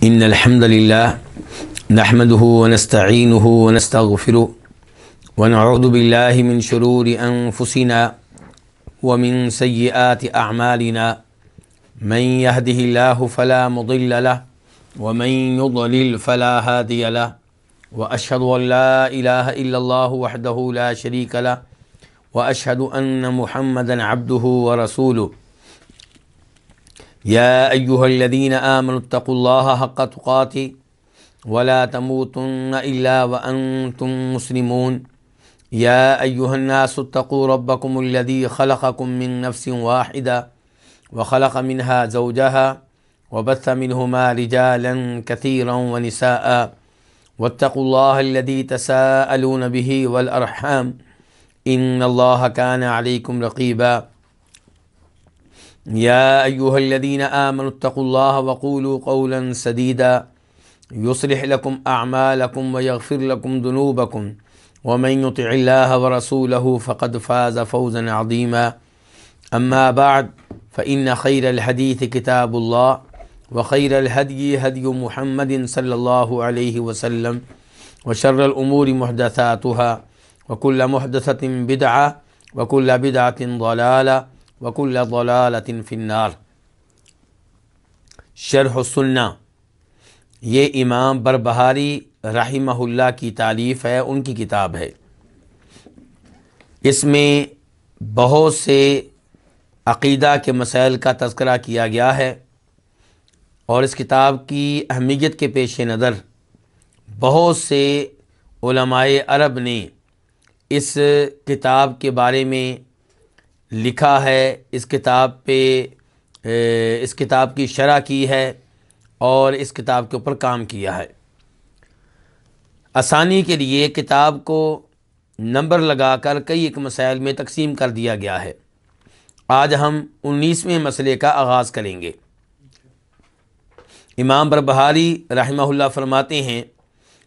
إن الحمد لله نحمده ونستعينه ونستغفره ونعوذ بالله من شرور أنفسنا ومن سيئات أعمالنا من يهده الله فلا مضل له ومن يضلل فلا هادي له وأشهد أن لا إله إلا الله وحده لا شريك له وأشهد أن محمدا عبده ورسوله يا أيها الذين آمنوا اتقوا الله حق تقاته ولا تموتن إلا وأنتم مسلمون يا أيها الناس اتقوا ربكم الذي خلقكم من نفس واحدة وخلق منها زوجها وبث منهما رجالا كثيرا ونساء واتقوا الله الذي تساءلون به والأرحام إن الله كان عليكم رقيبا يا أيها الذين آمنوا اتقوا الله وقولوا قولا سديدا يصلح لكم أعمالكم ويغفر لكم ذنوبكم ومن يطع الله ورسوله فقد فاز فوزا عظيما أما بعد فإن خير الحديث كتاب الله وخير الهدي هدي محمد صلى الله عليه وسلم وشر الأمور محدثاتها وكل محدثة بدعة وكل بدعة ضلالة وكل ضلالة في النار۔ شرح السنہ یہ امام بربہاری رحمہ اللہ کی تالیف ہے، ان کی کتاب ہے۔ اس میں بہت سے عقیدہ کے مسائل کا تذکرہ کیا گیا ہے، اور اس کتاب کی اہمیت کے پیش نظر بہت سے علماء عرب نے اس کتاب کے بارے میں لکھا ہے، اس کتاب کی شرح کی ہے اور اس کتاب کے اوپر کام کیا ہے۔ آسانی کے لیے کتاب کو نمبر لگا کر کئی ایک مسائل میں تقسیم کر دیا گیا ہے۔ آج ہم 19ویں مسئلے کا آغاز کریں گے۔ امام بربہاری رحمہ اللہ فرماتے ہیں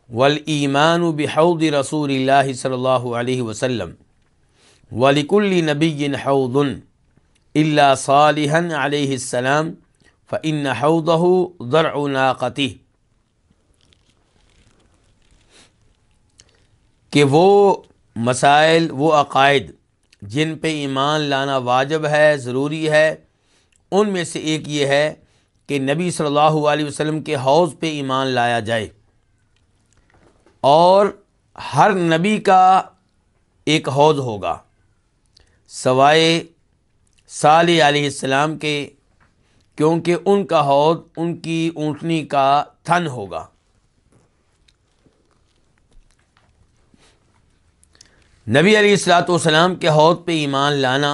وَالْإِيمَانُ بِحَوْضِ رسول اللہ صلی اللہ علیہ وسلم وَلِكُلِّ نَبِيٍّ حَوْضٌ إِلَّا صَالِحًا علیہ السلام فَإِنَّ حَوْضَهُ ضَرْعُ نَاقَتِهِ، کہ وہ مسائل، وہ عقائد جن پہ ایمان لانا واجب ہے، ضروری ہے، ان میں سے ایک یہ ہے کہ نبی صلی اللہ علیہ وسلم کے حوض پہ ایمان لایا جائے، اور ہر نبی کا ایک حوض ہوگا سوائے صالح علیہ السلام کے، کیونکہ ان کا حوض ان کی اونٹنی کا تھن ہوگا۔ نبی علیہ الصلوۃ والسلام کے حوض پہ ایمان لانا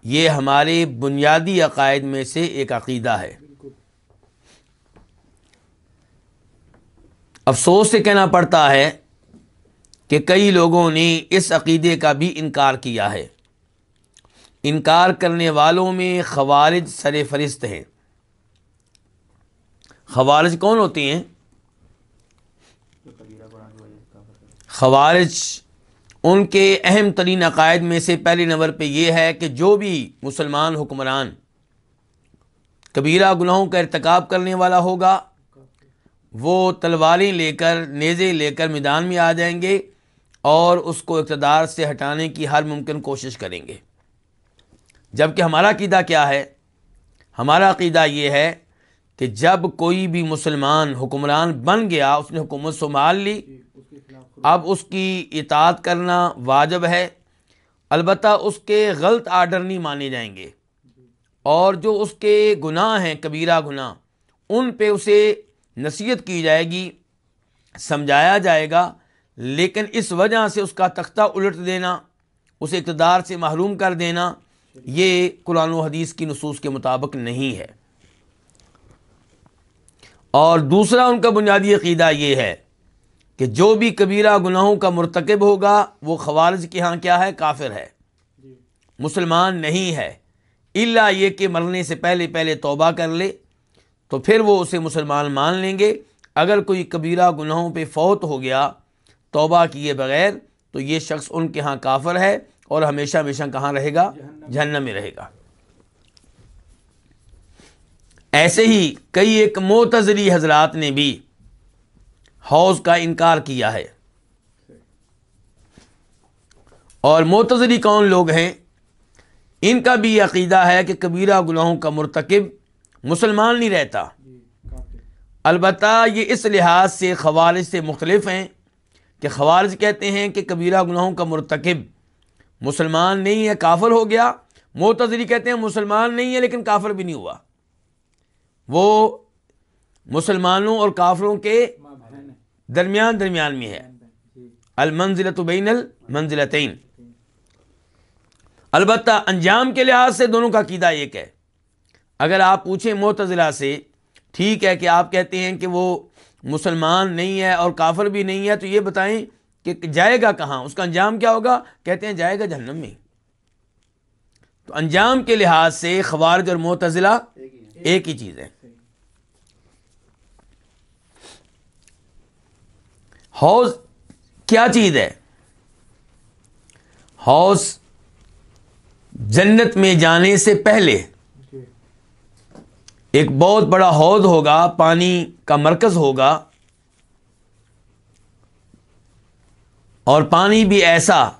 یہ ہمارے بنیادی عقائد میں سے ایک عقیدہ ہے۔ افسوس سے کہنا پڑتا ہے کہ کئی لوگوں نے اس عقیدے کا بھی انکار کیا ہے۔ انکار کرنے والوں میں خوارج سر فہرست ہیں۔ خوارج کون ہوتے ہیں؟ خوارج ان کے اہم ترین عقائد میں سے پہلے نمبر پہ یہ ہے کہ جو بھی مسلمان حکمران کبیرہ گناہوں کا ارتکاب کرنے والا ہوگا وہ تلواریں لے کر، نیزے لے کر میدان میں آ جائیں گے اور اس کو اقتدار سے ہٹانے کی ہر ممکن کوشش کریں گے۔ جبکہ ہمارا عقیدہ کیا ہے؟ ہمارا عقیدہ یہ ہے کہ جب کوئی بھی مسلمان حکمران بن گیا، اس نے حکومت سنبھال لی، اب اس کی اطاعت کرنا واجب ہے، البتہ اس کے غلط آرڈر نہیں مانے جائیں گے، اور جو اس کے گناہ ہیں، کبیرہ گناہ، ان پہ اسے نصیحت کی جائے گی، سمجھایا جائے گا، لیکن اس وجہ سے اس کا تختہ الٹ دینا، اسے اقتدار سے محروم کر دینا، یہ قرآن و حدیث کی نصوص کے مطابق نہیں ہے۔ اور دوسرا ان کا بنیادی عقیدہ یہ ہے کہ جو بھی کبیرہ گناہوں کا مرتکب ہوگا وہ خوارج کے ہاں کیا ہے؟ کافر ہے، مسلمان نہیں ہے، الا یہ کہ مرنے سے پہلے توبہ کر لے تو پھر وہ اسے مسلمان مان لیں گے۔ اگر کوئی کبیرہ گناہوں پہ فوت ہو گیا توبہ کیے بغیر تو یہ شخص ان کے ہاں کافر ہے اور ہمیشہ ہمیشہ کہاں رہے گا؟ جہنم میں رہے گا۔ ایسے ہی کئی ایک معتزلی حضرات نے بھی حوض کا انکار کیا ہے. اور معتزلی کون لوگ ہیں؟ ان کا بھی یہ عقیدہ ہے کہ کبیرہ گناہوں کا مرتکب مسلمان نہیں رہتا. البتہ یہ اس لحاظ سے خوارج سے مختلف ہیں کہ خوارج کہتے ہیں کہ کبیرہ گناہوں کا مرتکب مسلمان نہیں ہے، کافر ہو گیا. معتزلی کہتے ہیں مسلمان نہیں ہے لیکن کافر بھی نہیں ہوا، وہ مسلمانوں اور کافروں کے درمیان میں ہے، المنزلۃ بین المنزلتین. البتہ انجام کے لحاظ سے دونوں کا عقیدہ ایک ہے. اگر آپ پوچھیں معتزلہ سے، ٹھیک ہے کہ آپ کہتے ہیں کہ وہ مسلمان نہیں ہے اور کافر بھی نہیں ہے، تو یہ بتائیں کہ جائے گا کہاں، اس کا انجام کیا ہوگا؟ کہتے ہیں جائے گا جہنم میں. تو انجام کے لحاظ سے خوارج اور معتزلہ ایک ہی چیز ہے. حوض کیا چیز ہے؟ حوض جنت میں جانے سے پہلے ایک بہت بڑا حوض ہوگا، پانی کا مرکز ہوگا، اور پانی بھی ایسا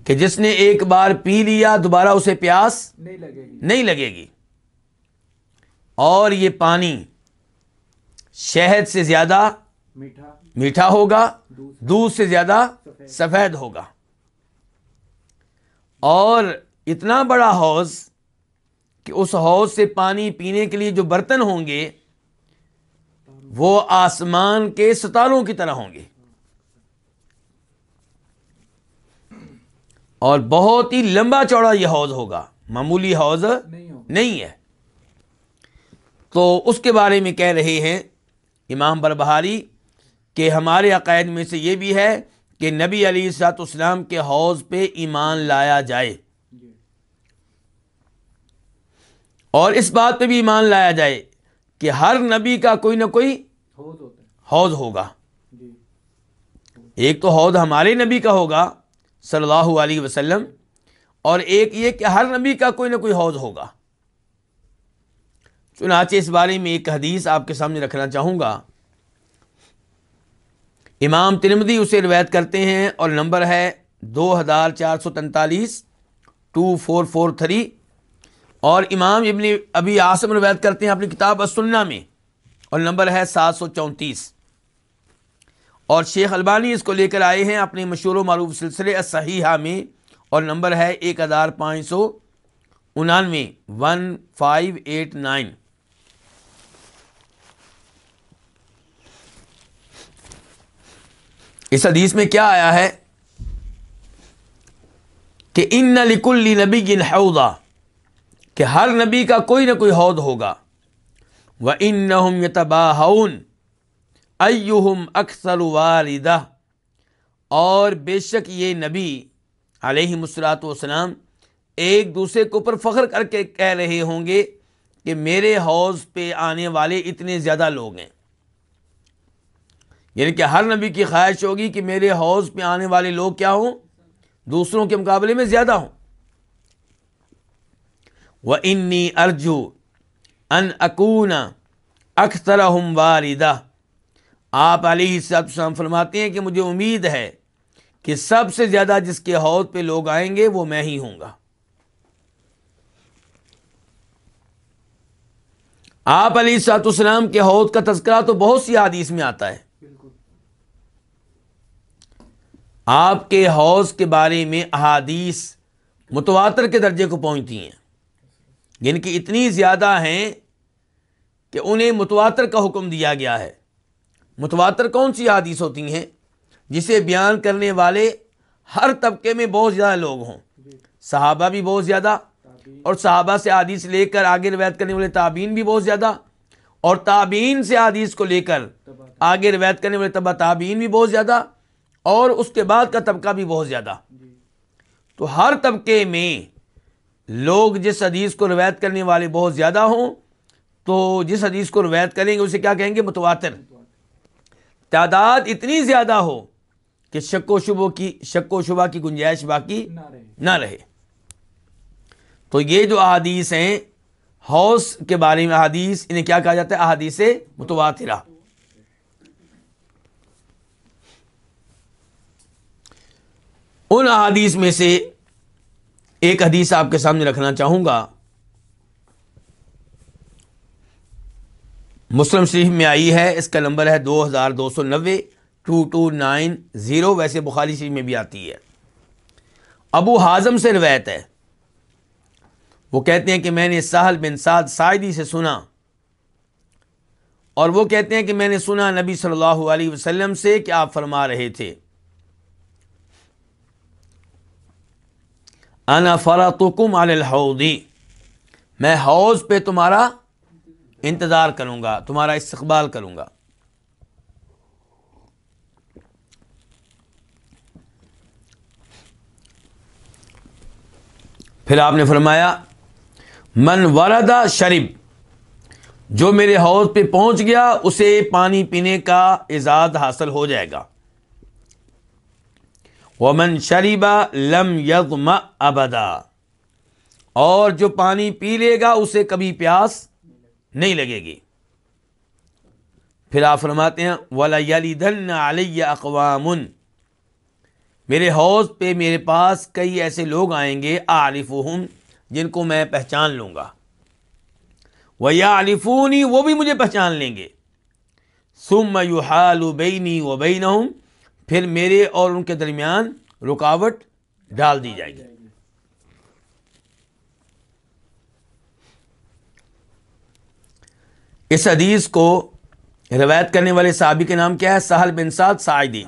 کہ جس نے ایک بار پی لیا دوبارہ اسے پیاس نہیں لگے گی. اور یہ پانی شہد سے زیادہ میٹھا ہوگا، دودھ سے زیادہ سفید ہوگا. اور اتنا بڑا حوض کہ اس حوض سے پانی پینے کے لیے جو برتن ہوں گے وہ آسمان کے ستاروں کی طرح ہوں گے، اور بہت ہی لمبا چوڑا یہ حوض ہوگا، معمولی حوض نہیں ہے. تو اس کے بارے میں کہہ رہے ہیں امام بربہاری کہ ہمارے عقائد میں سے یہ بھی ہے کہ نبی علیہ الصلوۃ والسلام کے حوض پہ ایمان لایا جائے، اور اس بات پہ بھی ایمان لایا جائے کہ ہر نبی کا کوئی نہ کوئی حوض ہوگا. ایک تو حوض ہمارے نبی کا ہوگا صلی اللہ علیہ وسلم، اور ایک یہ کہ ہر نبی کا کوئی نہ کوئی حوض ہوگا. چنانچہ اس بارے میں ایک حدیث آپ کے سامنے رکھنا چاہوں گا. امام ترمذی اسے روایت کرتے ہیں اور نمبر ہے 2443 2443، اور امام ابن ابی عاصم روایت کرتے ہیں اپنی کتاب السنہ میں اور نمبر ہے 734، اور شیخ البانی اس کو لے کر آئے ہیں اپنے مشہور و معروف سلسلے الصحیحہ میں اور نمبر ہے 1599 1589۔ اس حدیث میں کیا آیا ہے کہ ان لکل نبی حوضا، کہ ہر نبی کا کوئی نہ کوئی حوض ہوگا، وَإِنَّهُمْ يَتَبَاهَوْنَ أَيُّهُمْ أَكْثَرُ وَارِدَةً، اور بے شک یہ نبی علیہ الصلوۃ والسلام ایک دوسرے کے اوپر فخر کر کے کہہ رہے ہوں گے کہ میرے حوض پہ آنے والے اتنے زیادہ لوگ ہیں، یعنی کہ ہر نبی کی خواہش ہوگی کہ میرے حوض پہ آنے والے لوگ کیا ہوں، دوسروں کے مقابلے میں زیادہ ہوں۔ وَإِنِّي أَرْجُو أَنْ أَكُونَ أَكْثَرَهُمْ وَارِدَةً، آپ علیہ السلام فرماتے ہیں کہ مجھے امید ہے کہ سب سے زیادہ جس کے حوض پہ لوگ آئیں گے وہ میں ہی ہوں گا۔ آپ علیہ السلام کے حوض کا تذکرہ تو بہت سی حدیث میں آتا ہے، آپ کے حوض کے بارے میں احادیث متواتر کے درجے کو پہنچتی ہیں، یعنی کہ اتنی زیادہ ہیں کہ انہیں متواتر کا حکم دیا گیا ہے۔ متواتر کون سی حدیث ہوتی ہیں؟ جسے بیان کرنے والے ہر طبقے میں بہت زیادہ لوگ ہوں، صحابہ بھی بہت زیادہ، اور صحابہ سے حدیث لے کر آگے روایت کرنے والے تابعین بھی بہت زیادہ، اور تابعین سے حدیث کو لے کر آگے روایت کرنے والے تبع تابعین بھی بہت زیادہ، اور اس کے بعد کا طبقہ بھی بہت زیادہ۔ تو ہر طبقے میں لوگ جس حدیث کو روایت کرنے والے بہت زیادہ ہوں تو جس حدیث کو روایت کریں گے اسے کیا کہیں گے؟ متواتر۔ تعداد اتنی زیادہ ہو کہ شک و شبہ کی گنجائش باقی نہ رہے۔ تو یہ جو احادیث ہیں حوض کے بارے میں احادیث، انہیں کیا کہا جاتا ہے؟ احادیث متواترہ۔ ان احادیث میں سے ایک حدیث آپ کے سامنے رکھنا چاہوں گا، مسلم شریف میں آئی ہے، اس کا نمبر ہے 2290 2290، ویسے بخاری شریف میں بھی آتی ہے۔ ابو حازم سے روایت ہے، وہ کہتے ہیں کہ میں نے سہل بن سعد ساعدی سے سنا، اور وہ کہتے ہیں کہ میں نے سنا نبی صلی اللہ علیہ وسلم سے کہ آپ فرما رہے تھے، انا فرطکم علی الحوض، میں حوض پہ تمہارا انتظار کروں گا، تمہارا استقبال کروں گا۔ پھر آپ نے فرمایا من ورد شرب، جو میرے حوض پہ پہنچ گیا اسے پانی پینے کا اعزاز حاصل ہو جائے گا۔ ومن شرب لم یظمأ ابدا، اور جو پانی پی لے گا اسے کبھی پیاس نہیں لگے گی۔ پھر آپ فرماتے ہیں وَلَيَلِدَنَّ عَلَيَّ أَقْوَامٌ، میرے حوض پہ میرے پاس کئی ایسے لوگ آئیں گے اعرفہم، جن کو میں پہچان لوں گا، وَيَعْرِفُونِي، وہ بھی مجھے پہچان لیں گے، ثُمَّ يُحَالُ بَيْنِي وَبَيْنَهُمْ، پھر میرے اور ان کے درمیان رکاوٹ ڈال دی جائے گی۔ اس حدیث کو روایت کرنے والے صحابی کے نام کیا ہے؟ سہل بن سعد ساعدی،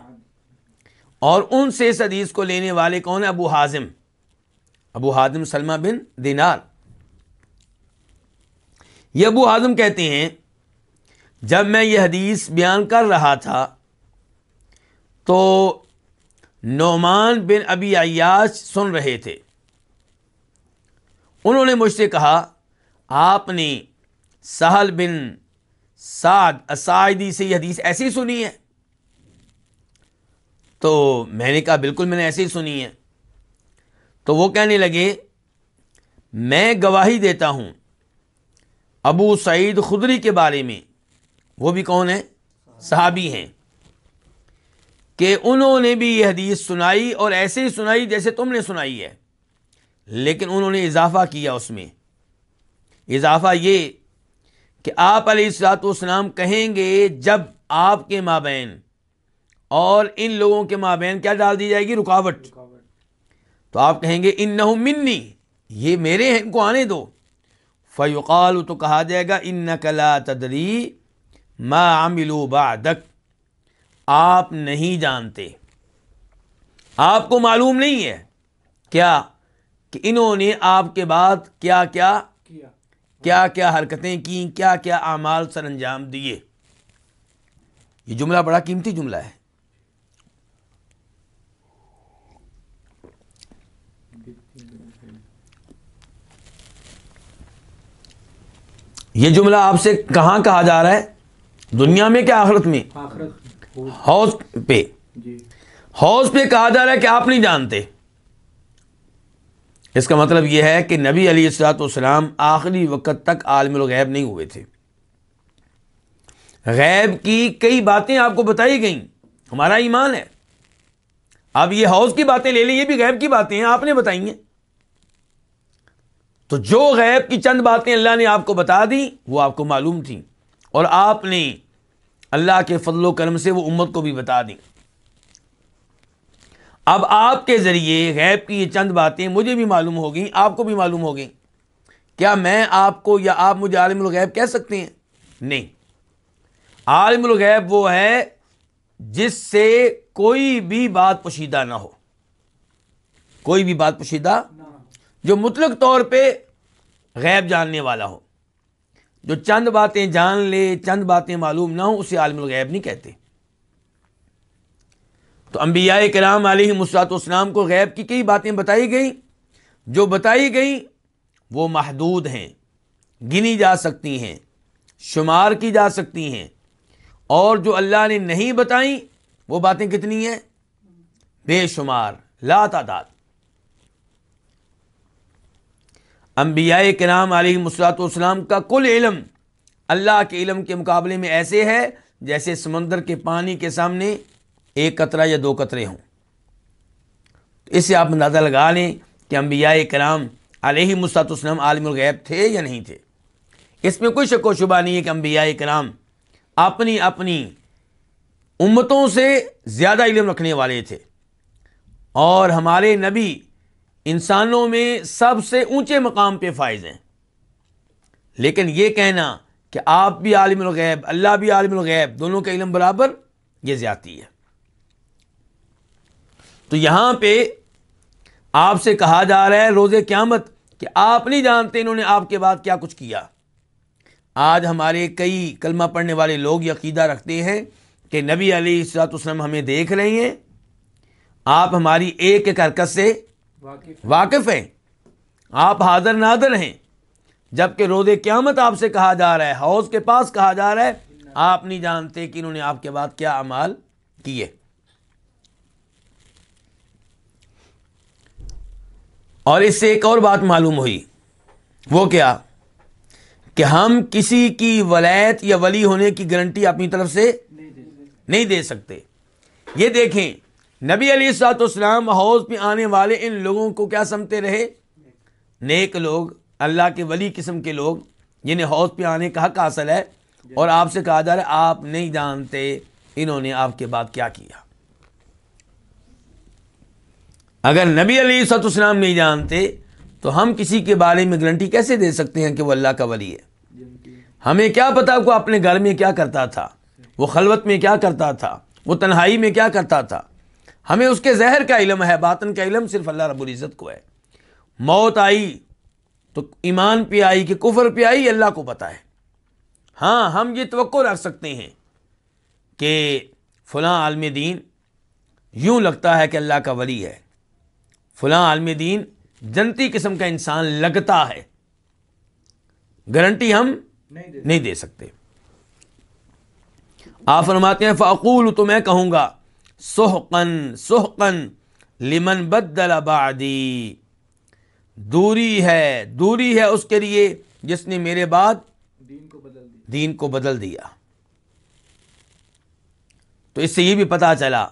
اور ان سے اس حدیث کو لینے والے کون ہیں؟ ابو حازم، ابو حازم سلمہ بن دینار۔ یہ ابو حازم کہتے ہیں جب میں یہ حدیث بیان کر رہا تھا تو نعمان بن ابی عیاش سن رہے تھے، انہوں نے مجھ سے کہا آپ نے سہل بن سعد الساعدی سے یہ حدیث ایسی سنی ہے؟ تو میں نے کہا بالکل میں نے ایسے ہی سنی ہے۔ تو وہ کہنے لگے میں گواہی دیتا ہوں ابو سعید خدری کے بارے میں، وہ بھی کون ہیں؟ صحابی ہیں، کہ انہوں نے بھی یہ حدیث سنائی اور ایسے ہی سنائی جیسے تم نے سنائی ہے، لیکن انہوں نے اضافہ کیا، اس میں اضافہ یہ کہ آپ علیہ الصلوۃ والسلام کہیں گے جب آپ کے مابین اور ان لوگوں کے مابین کیا ڈال دی جائے گی؟ رکاوٹ، تو آپ کہیں گے انہم منی، یہ میرے ہیں، ان کو آنے دو۔ فیقال، تو کہا جائے گا انک لا تدری ما عملوا بعدک، آپ نہیں جانتے، آپ کو معلوم نہیں ہے کیا کہ انہوں نے آپ کے بعد کیا کیا حرکتیں کی، کیا کیا اعمال سر انجام دیے۔ یہ جملہ بڑا قیمتی جملہ ہے۔ یہ جملہ آپ سے کہاں کہا جا رہا ہے؟ دنیا میں کیا آخرت میں؟ حوض پہ، حوض پہ کہا جا رہا ہے کہ آپ نہیں جانتے۔ اس کا مطلب یہ ہے کہ نبی علیہ الصلوۃ والسلام آخری وقت تک عالم الغیب نہیں ہوئے تھے، غیب کی کئی باتیں آپ کو بتائی گئیں، ہمارا ایمان ہے۔ اب یہ حوض کی باتیں لے لیں، یہ بھی غیب کی باتیں ہیں، آپ نے بتائی ہیں۔ تو جو غیب کی چند باتیں اللہ نے آپ کو بتا دی وہ آپ کو معلوم تھیں، اور آپ نے اللہ کے فضل و کرم سے وہ امت کو بھی بتا دیں۔ اب آپ کے ذریعے غیب کی یہ چند باتیں مجھے بھی معلوم ہو گئیں، آپ کو بھی معلوم ہو گئیں، کیا میں آپ کو یا آپ مجھے عالم الغیب کہہ سکتے ہیں؟ نہیں۔ عالم الغیب وہ ہے جس سے کوئی بھی بات پوشیدہ نہ ہو، کوئی بھی بات پوشیدہ، جو مطلق طور پہ غیب جاننے والا ہو، جو چند باتیں جان لے، چند باتیں معلوم نہ ہو، اسے عالم الغیب نہیں کہتے۔ تو انبیاء کرام علیہم الصلوۃ والسلام کو غیب کی کئی باتیں بتائی گئیں، جو بتائی گئیں وہ محدود ہیں، گنی جا سکتی ہیں، شمار کی جا سکتی ہیں، اور جو اللہ نے نہیں بتائیں وہ باتیں کتنی ہیں؟ بے شمار، لا تعداد۔ انبیاء کرام علیہ الصلوۃ والسلام کا کل علم اللہ کے علم کے مقابلے میں ایسے ہے جیسے سمندر کے پانی کے سامنے ایک قطرہ یا دو قطرے ہوں. اس سے آپ اندازہ لگا لیں کہ انبیاء کرام علیہ الصلوۃ والسلام عالم الغیب تھے یا نہیں تھے. اس میں کوئی شک و شبہ نہیں ہے کہ انبیاء کرام اپنی اپنی امتوں سے زیادہ علم رکھنے والے تھے، اور ہمارے نبی انسانوں میں سب سے اونچے مقام پہ فائز ہیں. لیکن یہ کہنا کہ آپ بھی عالم الغیب اللہ بھی عالم الغیب دونوں کا علم برابر، یہ زیادتی ہے. تو یہاں پہ آپ سے کہا جا رہا ہے روز قیامت کہ آپ نہیں جانتے انہوں نے آپ کے بعد کیا کچھ کیا. آج ہمارے کئی کلمہ پڑھنے والے لوگ یہ عقیدہ رکھتے ہیں کہ نبی علیہ الصلوۃ والسلام ہمیں دیکھ رہے ہیں، آپ ہماری ایک ایک حرکت سے واقف ہیں، آپ حاضر ناظر ہیں، جبکہ روز قیامت آپ سے کہا جا رہا ہے، حوض کے پاس کہا جا رہا ہے آپ نہیں جانتے کہ انہوں نے آپ کے بعد کیا اعمال کیے. اور اس سے ایک اور بات معلوم ہوئی، وہ کیا کہ ہم کسی کی ولایت یا ولی ہونے کی گارنٹی اپنی طرف سے نہیں دے سکتے. یہ دیکھیں نبی علیہ الصلوۃ والسلام حوض پہ آنے والے ان لوگوں کو کیا سمجھتے رہے؟ نیک لوگ، اللہ کے ولی قسم کے لوگ جنہیں حوض پہ آنے کا حق حاصل ہے، اور آپ سے کہا جا رہا ہے آپ نہیں جانتے انہوں نے آپ کے بعد کیا کیا. اگر نبی علیہ الصلوۃ والسلام نہیں جانتے تو ہم کسی کے بارے میں گارنٹی کیسے دے سکتے ہیں کہ وہ اللہ کا ولی ہے؟ ہمیں کیا پتا وہ اپنے گھر میں کیا کرتا تھا، وہ خلوت میں کیا کرتا تھا، وہ تنہائی میں کیا کرتا تھا. ہمیں اس کے ظاہر کا علم ہے، باطن کا علم صرف اللہ رب العزت کو ہے. موت آئی تو ایمان پہ آئی کہ کفر پہ آئی اللہ کو پتا ہے. ہاں ہم یہ توقع رکھ سکتے ہیں کہ فلاں عالم دین یوں لگتا ہے کہ اللہ کا ولی ہے، فلاں عالم دین جنتی قسم کا انسان لگتا ہے. گارنٹی ہم نہیں دے سکتے. آپ فرماتے ہیں فاقول، تو میں کہوں گا سحقن سحقن لمن بدل بعدی، دوری ہے اس کے لیے جس نے میرے بعد دین کو بدل دیا. تو اس سے یہ بھی پتا چلا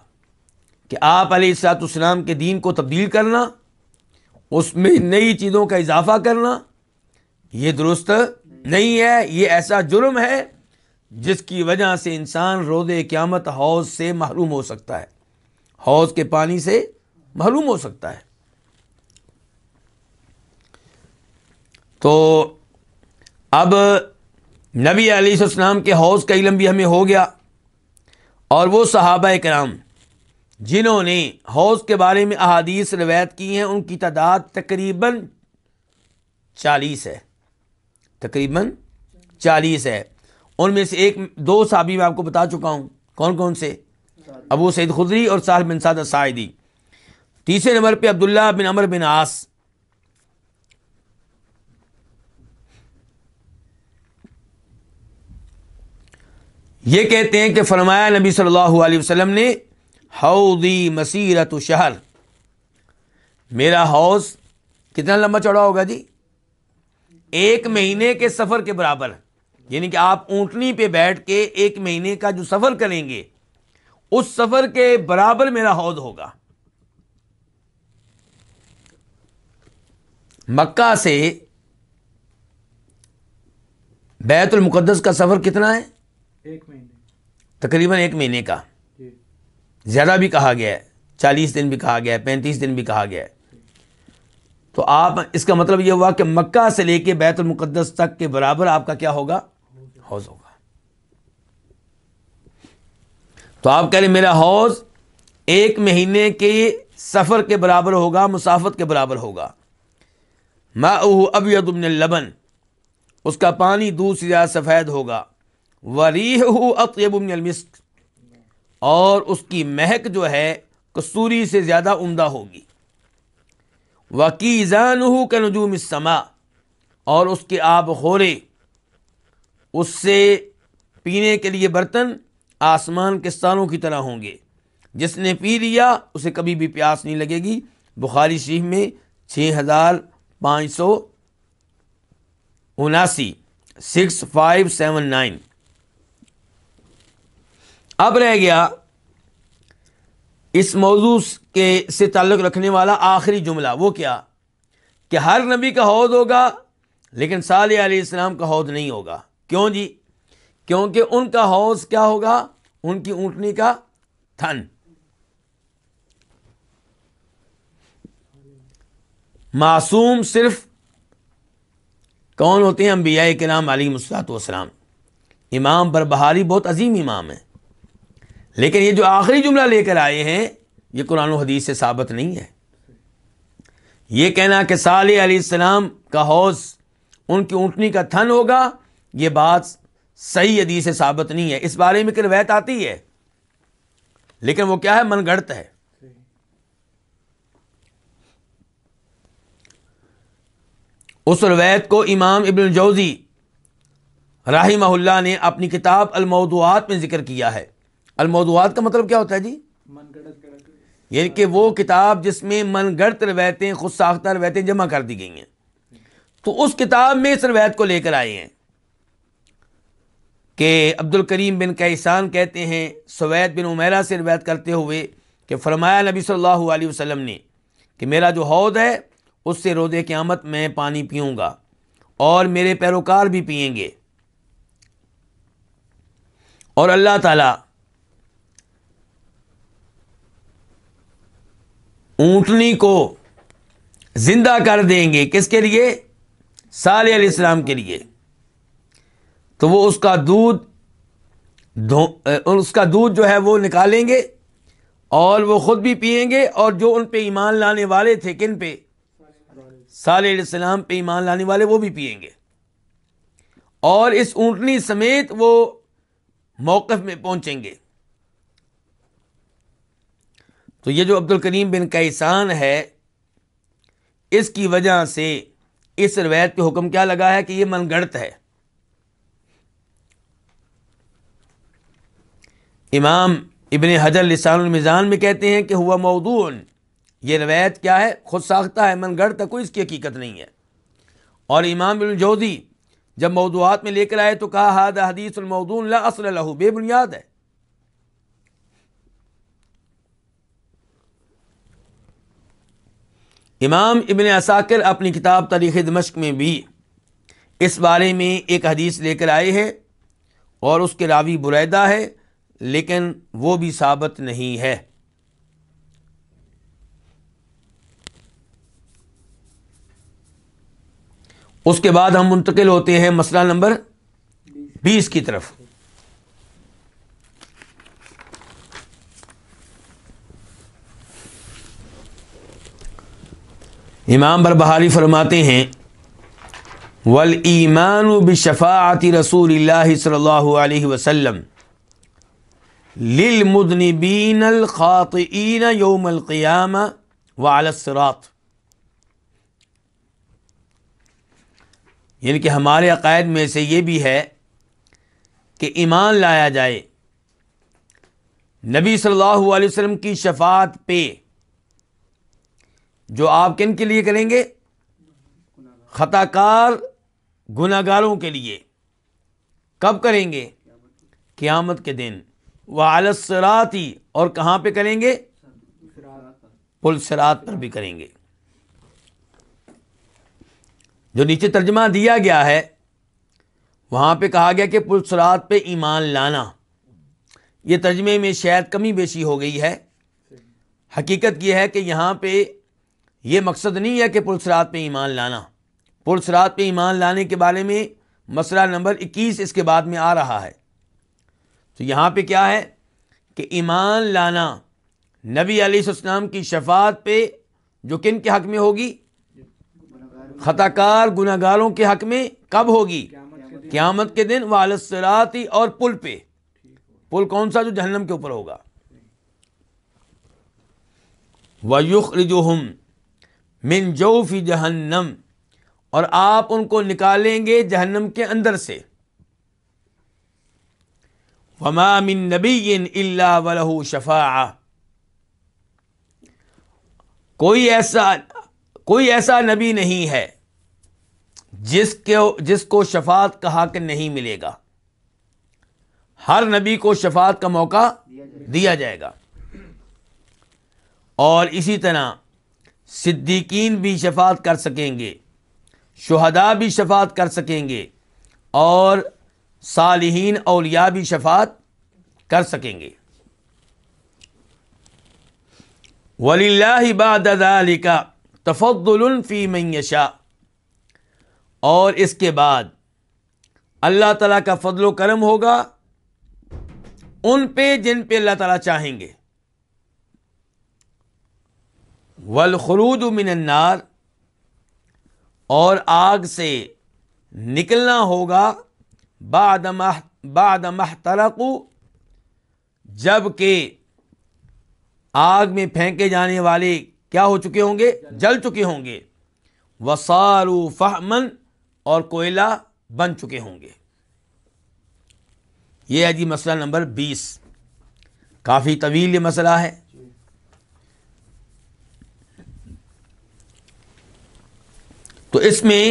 کہ آپ علیہ الصلوۃ والسلام کے دین کو تبدیل کرنا، اس میں نئی چیزوں کا اضافہ کرنا، یہ درست نہیں ہے. یہ ایسا جرم ہے جس کی وجہ سے انسان روز قیامت حوض سے محروم ہو سکتا ہے، حوض کے پانی سے محروم ہو سکتا ہے. تو اب نبی علیہ السلام کے حوض کا علم بھی ہمیں ہو گیا، اور وہ صحابہ کرام جنہوں نے حوض کے بارے میں احادیث روایت کی ہیں ان کی تعداد تقریباً 40 ہے، تقریباً 40 ہے. ان میں سے ایک دو صحابی میں آپ کو بتا چکا ہوں، کون کون سے؟ ابو سعید خدری اور سہل بن سعد الساعدی. تیسرے نمبر پہ عبداللہ بن عمرو بن عاص. یہ کہتے ہیں کہ فرمایا نبی صلی اللہ علیہ وسلم نے حوضی مسیرت شہر، میرا حوض کتنا لمبا چوڑا ہوگا جی؟ 1 مہینے کے سفر کے برابر. یعنی کہ آپ اونٹنی پہ بیٹھ کے 1 مہینے کا جو سفر کریں گے اس سفر کے برابر میرا حوض ہوگا. مکہ سے بیت المقدس کا سفر کتنا ہے؟ 1 مہینے، تقریباً 1 مہینے کا. زیادہ بھی کہا گیا ہے، 40 دن بھی کہا گیا ہے، 35 دن بھی کہا گیا ہے. تو آپ اس کا مطلب یہ ہوا کہ مکہ سے لے کے بیت المقدس تک کے برابر آپ کا کیا ہوگا؟ حوض ہوگا. تو آپ کہہ رہے میرا حوض 1 مہینے کے سفر کے برابر ہوگا، مسافت کے برابر ہوگا. ماؤہ ابیض من اللبن، اس کا پانی دودھ سے زیادہ سفید ہوگا. وریحہ اطیب من المسک، اور اس کی مہک جو ہے کستوری سے زیادہ عمدہ ہوگی. وکیزانہ کنجوم السماء، اور اس کے آب خورے، اس سے پینے کے لیے برتن آسمان کے ستاروں کی طرح ہوں گے. جس نے پی لیا اسے کبھی بھی پیاس نہیں لگے گی. بخاری شریف میں 6500 6579. اب رہ گیا اس موضوع کے سے تعلق رکھنے والا آخری جملہ. وہ کیا؟ کہ ہر نبی کا حوض ہوگا لیکن صالح علیہ السلام کا حوض نہیں ہوگا. کیوں جی؟ کیونکہ ان کا حوض کیا ہوگا؟ ان کی اونٹنی کا تھن. معصوم صرف کون ہوتے ہیں؟ انبیاء کرام علیہم الصلوۃ والسلام. امام بربہاری بہت عظیم امام ہے، لیکن یہ جو آخری جملہ لے کر آئے ہیں یہ قرآن و حدیث سے ثابت نہیں ہے. یہ کہنا کہ صالح علیہ السلام کا حوض ان کی اونٹنی کا تھن ہوگا، یہ بات صحیح حدیث سے ثابت نہیں ہے. اس بارے میں ایک روایت آتی ہے لیکن وہ کیا ہے؟ من گھڑت ہے. اس روایت کو امام ابن الجوزی رحمہ اللہ نے اپنی کتاب الموضوعات میں ذکر کیا ہے. الموضوعات کا مطلب کیا ہوتا ہے جی؟ یعنی کہ وہ کتاب جس میں من گھڑت روایتیں، خود ساختہ روایتیں جمع کر دی گئی ہیں. تو اس کتاب میں اس روایت کو لے کر آئے ہیں کہ عبد الکریم بن کیسان کہتے ہیں سوید بن عمیرہ سے روایت کرتے ہوئے کہ فرمایا نبی صلی اللہ علیہ وسلم نے کہ میرا جو حوض ہے اس سے روز قیامت میں پانی پیوں گا اور میرے پیروکار بھی پئیں گے، اور اللہ تعالیٰ اونٹنی کو زندہ کر دیں گے. کس کے لیے؟ صالح علیہ السلام کے لیے. تو وہ اس کا دودھ جو ہے وہ نکالیں گے اور وہ خود بھی پئیں گے، اور جو ان پہ ایمان لانے والے تھے، کن پہ؟ صالح علیہ السلام پہ ایمان لانے والے، وہ بھی پئیں گے. اور اس اونٹنی سمیت وہ موقف میں پہنچیں گے. تو یہ جو عبد الکریم بن کیسان ہے، اس کی وجہ سے اس روایت پہ حکم کیا لگا ہے کہ یہ من گھڑت ہے. امام ابن حجر لسان المیزان میں کہتے ہیں کہ ہوا موضوع، یہ روایت کیا ہے؟ خود ساختہ ہے، من گھڑت ہے، کوئی اس کی حقیقت نہیں ہے. اور امام ابن الجوزی جب موضوعات میں لے کر آئے تو کہا ھذا حدیث الموضوع لا اصل لہ، بے بنیاد ہے. امام ابن عساکر اپنی کتاب تاریخ دمشق میں بھی اس بارے میں ایک حدیث لے کر آئے ہیں اور اس کے راوی بریدہ ہے، لیکن وہ بھی ثابت نہیں ہے. اس کے بعد ہم منتقل ہوتے ہیں مسئلہ نمبر 20 کی طرف. امام بربہاری فرماتے ہیں والایمان بشفاعت رسول اللہ صلی اللہ علیہ وسلم للمذنبین الخاطئین یوم القیامہ وعلی الصراط. یعنی کہ ہمارے عقائد میں سے یہ بھی ہے کہ ایمان لایا جائے نبی صلی اللہ علیہ وسلم کی شفاعت پہ، جو آپ کن کے لیے کریں گے؟ خطا کار گناہ گاروں کے لیے. کب کریں گے؟ قیامت کے دن. وعلی الصراط، اور کہاں پہ کریں گے؟ پل صراط پر بھی کریں گے. جو نیچے ترجمہ دیا گیا ہے وہاں پہ کہا گیا کہ پل صراط پہ ایمان لانا. یہ ترجمے میں شاید کمی بیشی ہو گئی ہے. حقیقت یہ ہے کہ یہاں پہ یہ مقصد نہیں ہے کہ پل صراط پہ ایمان لانا. پل صراط پہ ایمان لانے کے بارے میں مسئلہ نمبر 21 اس کے بعد میں آ رہا ہے. تو یہاں پہ کیا ہے کہ ایمان لانا نبی علیہ السلام کی شفاعت پہ، جو کن کے حق میں ہوگی؟ خطا کار گناہ گاروں کے حق میں. کب ہوگی؟ قیامت کے دن. وعلی الصراط، اور پل پہ. پل کون سا؟ جو جہنم کے اوپر ہوگا. وَيُخْرِجُهُمْ مِنْ جَوْفِ جَهَنَّمَ، اور آپ ان کو نکالیں گے جہنم کے اندر سے. وَمَا مِن نَبِيٍّ إِلَّا وَلَهُ شَفَاعَةٌ، کوئی ایسا نبی نہیں ہے جس کو شفاعت کا حق نہیں ملے گا. ہر نبی کو شفاعت کا موقع دیا جائے گا. اور اسی طرح صدیقین بھی شفاعت کر سکیں گے, شہداء بھی شفاعت کر سکیں گے, اور صالحین اولیاء بھی شفاعت کر سکیں گے. وَلِلَّهِ بَعْدَ ذَلِكَ تَفَضُّلٌ فِي مَن يَشَاءُ, اور اس کے بعد اللہ تعالیٰ کا فضل و کرم ہوگا ان پہ جن پہ اللہ تعالیٰ چاہیں گے. وَالْخُرُوجُ مِنَ النَّارِ, اور آگ سے نکلنا ہوگا بعد ما احترقوا, جب کہ آگ میں پھینکے جانے والے کیا ہو چکے ہوں گے؟ جل چکے ہوں گے. وَصَارُوا فَحْمًا, اور کوئلہ بن چکے ہوں گے. یہ ہے جی مسئلہ نمبر 20. کافی طویل یہ مسئلہ ہے. تو اس میں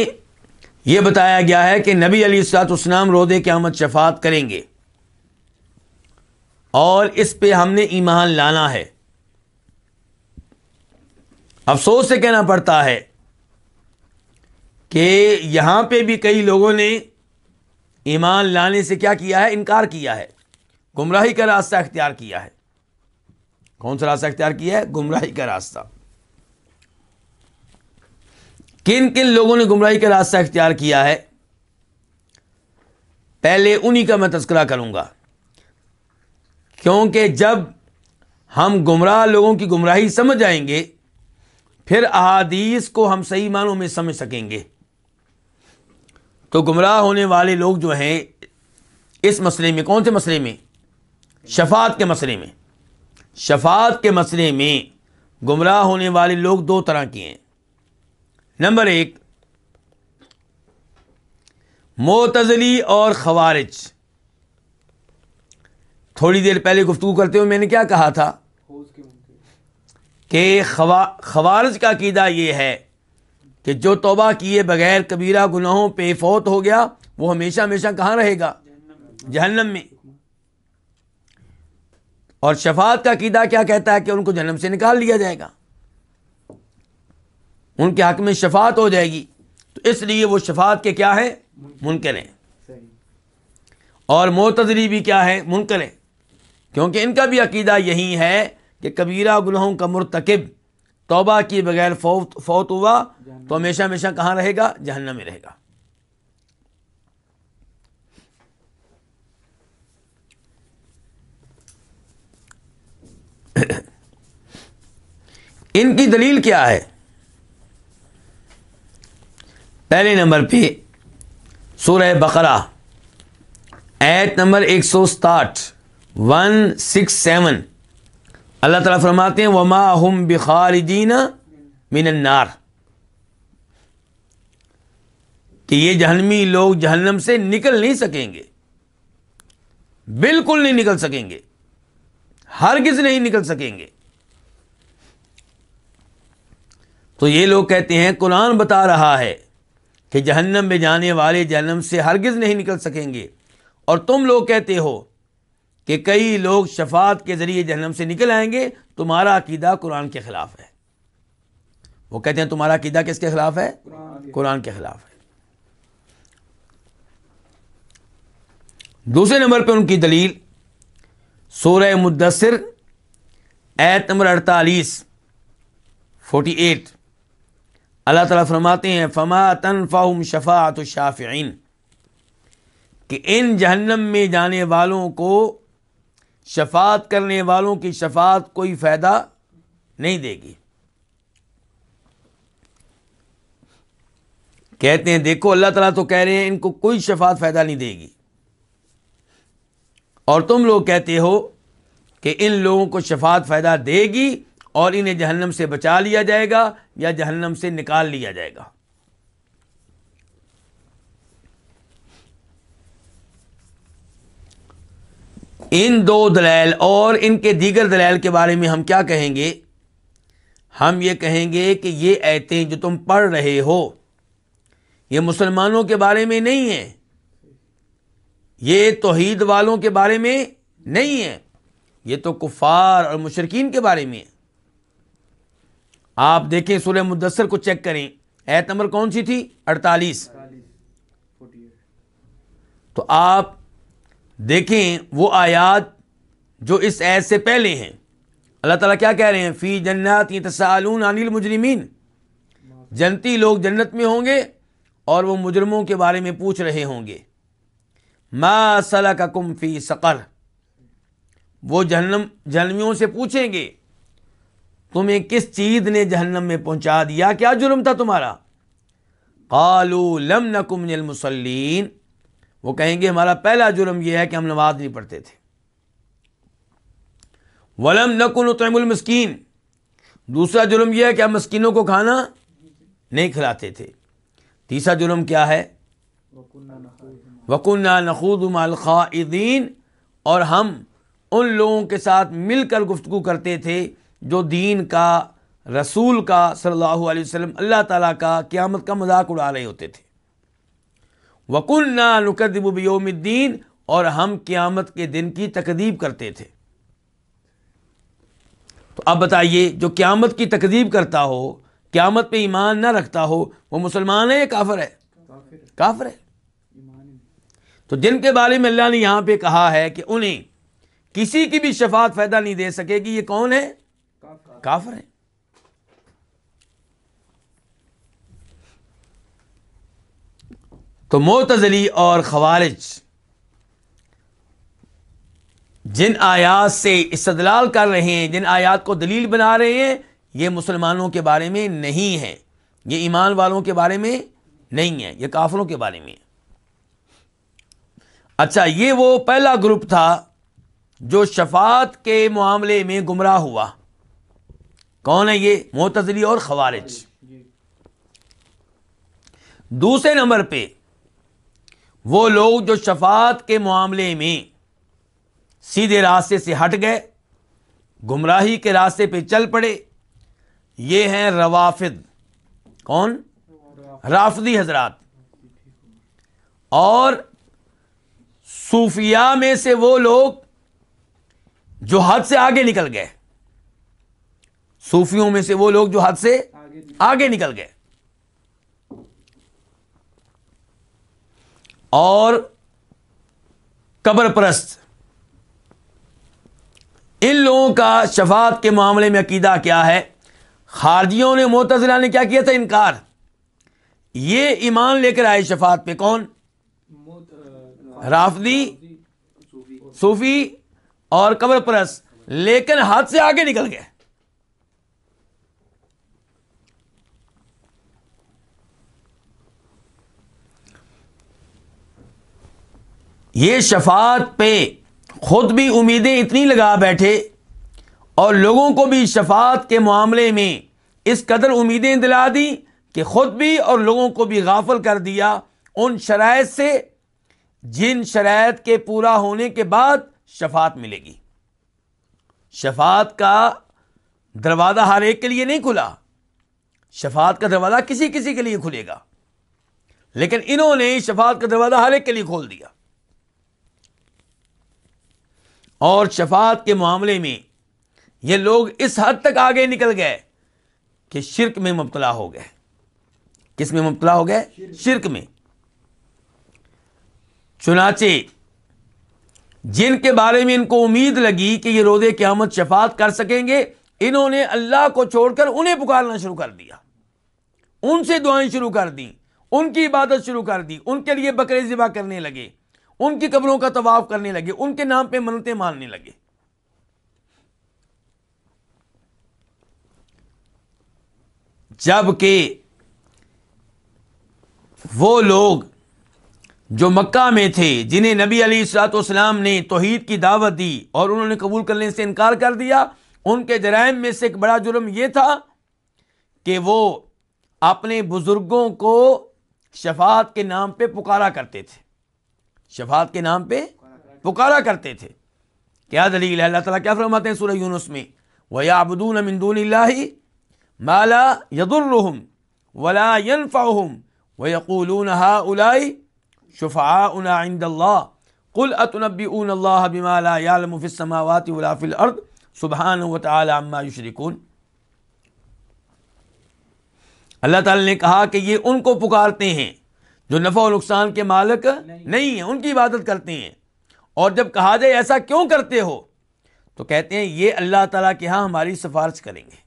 یہ بتایا گیا ہے کہ نبی علیہ الصلوۃ والسلام روز قیامت شفاعت کریں گے, اور اس پہ ہم نے ایمان لانا ہے. افسوس سے کہنا پڑتا ہے کہ یہاں پہ بھی کئی لوگوں نے ایمان لانے سے کیا کیا ہے؟ انکار کیا ہے, گمراہی کا راستہ اختیار کیا ہے. کون سا راستہ اختیار کیا ہے؟ گمراہی کا راستہ. کن کن لوگوں نے گمراہی کا راستہ اختیار کیا ہے؟ پہلے انہی کا میں تذکرہ کروں گا, کیونکہ جب ہم گمراہ لوگوں کی گمراہی سمجھ جائیں گے پھر احادیث کو ہم صحیح معنوں میں سمجھ سکیں گے. تو گمراہ ہونے والے لوگ جو ہیں اس مسئلے میں, کون سے مسئلے میں؟ شفاعت کے مسئلے میں. شفاعت کے مسئلے میں گمراہ ہونے والے لوگ دو طرح کے ہیں. نمبر 1, معتزلی اور خوارج. تھوڑی دیر پہلے گفتگو کرتے ہوئے میں نے کیا کہا تھا کہ خوارج کا عقیدہ یہ ہے کہ جو توبہ کیے بغیر کبیرہ گناہوں پہ فوت ہو گیا وہ ہمیشہ ہمیشہ کہاں رہے گا؟ جہنم میں. اور شفاعت کا عقیدہ کیا کہتا ہے کہ ان کو جہنم سے نکال لیا جائے گا, ان کے حق میں شفاعت ہو جائے گی. تو اس لیے وہ شفاعت کے کیا ہیں؟ منکر ہیں. اور معتزلی بھی کیا ہے؟ منکر ہیں, کیونکہ ان کا بھی عقیدہ یہی ہے کہ کبیرہ گناہوں کا مرتکب توبہ کیے بغیر فوت ہوا تو ہمیشہ ہمیشہ کہاں رہے گا؟ جہنم میں رہے گا. ان کی دلیل کیا ہے؟ پہلے نمبر پہ سورہ بقرہ آیت نمبر 167 167 اللہ تعالیٰ فرماتے ہیں وَمَا هُمْ بِخَارِجِينَ مِنَ النَّارِ, کہ یہ جہنمی لوگ جہنم سے نکل نہیں سکیں گے, بالکل نہیں نکل سکیں گے, ہرگز نہیں نکل سکیں گے. تو یہ لوگ کہتے ہیں قرآن بتا رہا ہے کہ جہنم میں جانے والے جہنم سے ہرگز نہیں نکل سکیں گے, اور تم لوگ کہتے ہو کہ کئی لوگ شفاعت کے ذریعے جہنم سے نکل آئیں گے. تمہارا عقیدہ قرآن کے خلاف ہے. وہ کہتے ہیں تمہارا عقیدہ کس کے خلاف ہے؟ قرآن کے خلاف ہے. دوسرے نمبر پہ ان کی دلیل سورہ مدثر آیت نمبر 48 اللہ تعالیٰ فرماتے ہیں فَمَا تَنْفَعُهُمْ شَفَاعَةُ الشَّافِعِينَ, کہ ان جہنم میں جانے والوں کو شفاعت کرنے والوں کی شفاعت کوئی فائدہ نہیں دے گی. کہتے ہیں دیکھو اللہ تعالیٰ تو کہہ رہے ہیں ان کو کوئی شفاعت فائدہ نہیں دے گی, اور تم لوگ کہتے ہو کہ ان لوگوں کو شفاعت فائدہ دے گی اور انہیں جہنم سے بچا لیا جائے گا یا جہنم سے نکال لیا جائے گا. ان دو دلائل اور ان کے دیگر دلائل کے بارے میں ہم کیا کہیں گے؟ ہم یہ کہیں گے کہ یہ آیتیں جو تم پڑھ رہے ہو یہ مسلمانوں کے بارے میں نہیں ہے، یہ توحید والوں کے بارے میں نہیں ہے، یہ تو کفار اور مشرکین کے بارے میں ہے۔ آپ دیکھیں سورہ مدثر کو چیک کریں، ایت نمبر کون سی تھی؟ 48۔ تو آپ دیکھیں وہ آیات جو اس ایت سے پہلے ہیں، اللہ تعالیٰ کیا کہہ رہے ہیں؟ فی جنات یتساءلون عن المجرمین، جنتی لوگ جنت میں ہوں گے اور وہ مجرموں کے بارے میں پوچھ رہے ہوں گے، ما سلککم فی سقر، وہ جہنمیوں سے پوچھیں گے تمہیں کس چیز نے جہنم میں پہنچا دیا، کیا جرم تھا تمہارا؟ قالوا لم نکن من المصلین، وہ کہیں گے ہمارا پہلا جرم یہ ہے کہ ہم نماز نہیں پڑھتے تھے۔ ولم نکن نطعم المسکین، دوسرا جرم یہ ہے کہ ہم مسکینوں کو کھانا نہیں کھلاتے تھے۔ تیسرا جرم کیا ہے؟ وَكُنَّا نَخُوضُ مَعَ الْخَائِضِينَ، اور ہم ان لوگوں کے ساتھ مل کر گفتگو کرتے تھے جو دین کا، رسول کا صلی اللہ علیہ وسلم، اللہ تعالیٰ کا، قیامت کا مذاق اڑا رہے ہوتے تھے۔ وَكُنَّا نُكَذِّبُ بِيَوْمِ الدِّينِ، اور ہم قیامت کے دن کی تکذیب کرتے تھے۔ تو اب بتائیے، جو قیامت کی تکذیب کرتا ہو، قیامت پہ ایمان نہ رکھتا ہو، وہ مسلمان ہے یا کافر ہے؟ کافر ہے۔ تو جن کے بارے میں اللہ نے یہاں پہ کہا ہے کہ انہیں کسی کی بھی شفاعت فائدہ نہیں دے سکے گی، یہ کون ہے؟ کافر ہے۔ تو معتزلی اور خوارج جن آیات سے استدلال کر رہے ہیں، جن آیات کو دلیل بنا رہے ہیں، یہ مسلمانوں کے بارے میں نہیں ہے، یہ ایمان والوں کے بارے میں نہیں ہے، یہ کافروں کے بارے میں ہے۔ اچھا، یہ وہ پہلا گروپ تھا جو شفاعت کے معاملے میں گمراہ ہوا۔ کون ہے یہ؟ معتزلی اور خوارج۔ دوسرے نمبر پہ وہ لوگ جو شفاعت کے معاملے میں سیدھے راستے سے ہٹ گئے، گمراہی کے راستے پہ چل پڑے، یہ ہیں روافض۔ کون؟ رافضی حضرات۔ اور صوفیاء میں سے وہ لوگ جو حد سے آگے نکل گئے، صوفیوں میں سے وہ لوگ جو حد سے آگے نکل گئے، اور قبر پرست۔ ان لوگوں کا شفاعت کے معاملے میں عقیدہ کیا ہے؟ خارجیوں نے، معتزلہ نے کیا کیا تھا؟ انکار۔ یہ ایمان لے کر آئے شفاعت پہ، کون؟ رافضی، صوفی اور قبر پرست، لیکن حد سے آگے نکل گئے۔ یہ شفاعت پہ خود بھی امیدیں اتنی لگا بیٹھے اور لوگوں کو بھی شفاعت کے معاملے میں اس قدر امیدیں دلا دی کہ خود بھی اور لوگوں کو بھی غافل کر دیا ان شرائط سے جن شرائط کے پورا ہونے کے بعد شفاعت ملے گی۔ شفاعت کا دروازہ ہر ایک کے لیے نہیں کھلا، شفاعت کا دروازہ کسی کسی کے لیے کھلے گا، لیکن انہوں نے شفاعت کا دروازہ ہر ایک کے لیے کھول دیا، اور شفاعت کے معاملے میں یہ لوگ اس حد تک آگے نکل گئے کہ شرک میں مبتلا ہو گئے۔ کس میں مبتلا ہو گئے؟ شرک میں۔ چنانچہ جن کے بارے میں ان کو امید لگی کہ یہ روز قیامت شفاعت کر سکیں گے، انہوں نے اللہ کو چھوڑ کر انہیں پکارنا شروع کر دیا، ان سے دعائیں شروع کر دیں، ان کی عبادت شروع کر دی، ان کے لیے بکرے ذبح کرنے لگے، ان کی قبروں کا طواف کرنے لگے، ان کے نام پہ منتیں ماننے لگے۔ جبکہ وہ لوگ جو مکہ میں تھے، جنہیں نبی علیہ الصلوۃ والسلام نے توحید کی دعوت دی اور انہوں نے قبول کرنے سے انکار کر دیا، ان کے جرائم میں سے ایک بڑا جرم یہ تھا کہ وہ اپنے بزرگوں کو شفاعت کے نام پہ پکارا کرتے تھے، شفاعت کے نام پہ پکارا کرتے تھے۔ کیا دلیل ہے؟ اللہ تعالیٰ کیا فرماتے ہیں سورہ یونس میں؟ وَيَعْبُدُونَ مِن دُونِ اللَّهِ مَا لَا يَضُرُّهُمْ وَلَا يَنفَعُهُمْ وَيَقُولُونَ هَؤُلَاءِ شُفَعَاؤُنَا عِندَ اللَّهِ قُلْ أَتُنَبِّئُونَ اللَّهَ بِمَا لَا يَعْلَمُ فِي السَّمَاوَاتِ وَلَا فِي الْأَرْضِ سُبْحَانَهُ وَتَعَالَى عَمَّا يُشْرِكُونَ۔ اللہ تعالیٰ نے کہا کہ یہ ان کو پکارتے ہیں جو نفع و نقصان کے مالک نہیں ہیں، ان کی عبادت کرتے ہیں، اور جب کہا جائے ایسا کیوں کرتے ہو تو کہتے ہیں یہ اللہ تعالیٰ کے ہاں ہماری سفارش کریں گے۔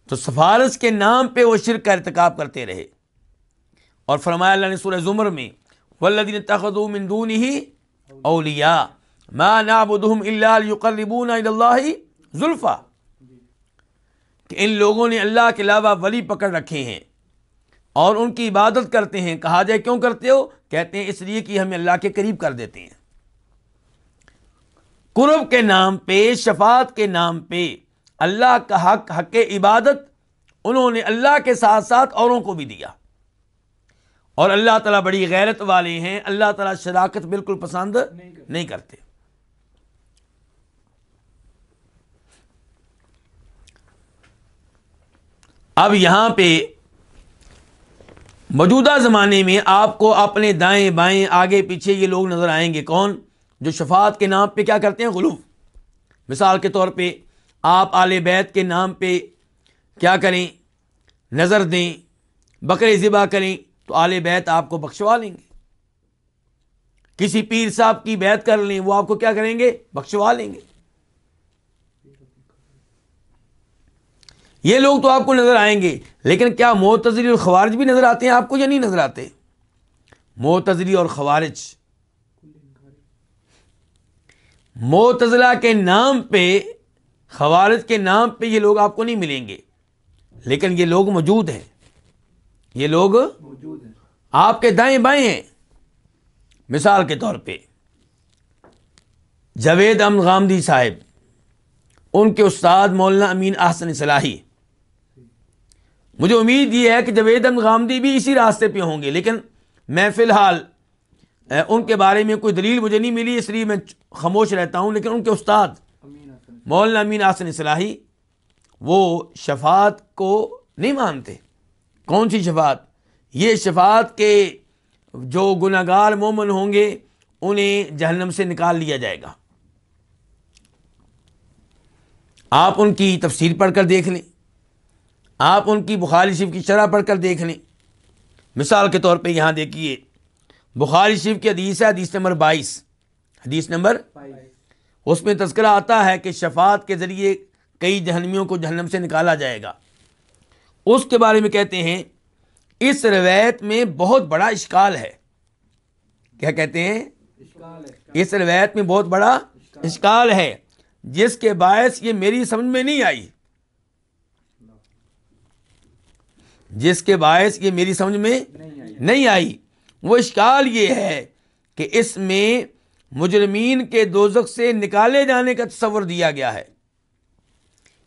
تو سفارش کے نام پہ وہ شرک کا ارتکاب کرتے رہے، اور فرمایا اللہ نے سورہ زمر میں والذین اتخذوا من دونہ اولیاء ما نعبدهم الا لیقربونا الی اللہ زلفی، کہ ان لوگوں نے اللہ کے علاوہ ولی پکڑ رکھے ہیں اور ان کی عبادت کرتے ہیں۔ کہا جائے کیوں کرتے ہو؟ کہتے ہیں اس لیے کہ ہمیں اللہ کے قریب کر دیتے ہیں۔ قرب کے نام پہ، شفاعت کے نام پہ اللہ کا حق، حق عبادت انہوں نے اللہ کے ساتھ ساتھ اوروں کو بھی دیا، اور اللہ تعالیٰ بڑی غیرت والے ہیں، اللہ تعالیٰ شراکت بالکل پسند نہیں کرتے۔ اب یہاں پہ موجودہ زمانے میں آپ کو اپنے دائیں بائیں آگے پیچھے یہ لوگ نظر آئیں گے، کون؟ جو شفاعت کے نام پہ کیا کرتے ہیں؟ غلو۔ مثال کے طور پہ آپ آل بیت کے نام پہ کیا کریں؟ نظر دیں، بکرے ذبح کریں تو آل بیت آپ کو بخشوا لیں گے۔ کسی پیر صاحب کی بیعت کر لیں، وہ آپ کو کیا کریں گے؟ بخشوا لیں گے۔ یہ لوگ تو آپ کو نظر آئیں گے، لیکن کیا معتزلی اور خوارج بھی نظر آتے ہیں آپ کو یا نہیں نظر آتے؟ معتزلی اور خوارج، معتزلہ کے نام پہ، خوارج کے نام پہ یہ لوگ آپ کو نہیں ملیں گے، لیکن یہ لوگ موجود ہیں، یہ لوگ آپ کے دائیں بائیں ہیں۔ مثال کے طور پہ جاوید احمد غامدی صاحب، ان کے استاد مولانا امین احسن صلاحی، مجھے امید یہ ہے کہ جاوید احمد غامدی بھی اسی راستے پہ ہوں گے، لیکن میں فی الحال ان کے بارے میں کوئی دلیل مجھے نہیں ملی، اس لیے میں خاموش رہتا ہوں۔ لیکن ان کے استاد مولانا امین احسن صلاحی وہ شفاعت کو نہیں مانتے۔ کون سی شفاعت؟ یہ شفاعت کے جو گناہگار مومن ہوں گے انہیں جہنم سے نکال لیا جائے گا۔ آپ ان کی تفسیر پڑھ کر دیکھ لیں، آپ ان کی بخاری شریف کی شرح پڑھ کر دیکھ لیں۔ مثال کے طور پہ یہاں دیکھیے، بخاری شریف کی حدیث ہے، حدیث نمبر 22، حدیث نمبر 22، اس میں تذکرہ آتا ہے کہ شفاعت کے ذریعے کئی جہنمیوں کو جہنم سے نکالا جائے گا۔ اس کے بارے میں کہتے ہیں اس روایت میں بہت بڑا اشکال ہے۔ کیا کہتے ہیں؟ اس روایت میں بہت بڑا اشکال ہے، جس کے باعث یہ میری سمجھ میں نہیں آئی، جس کے باعث یہ میری سمجھ میں نہیں آئی۔ وہ اشکال یہ ہے کہ اس میں مجرمین کے دوزخ سے نکالے جانے کا تصور دیا گیا ہے،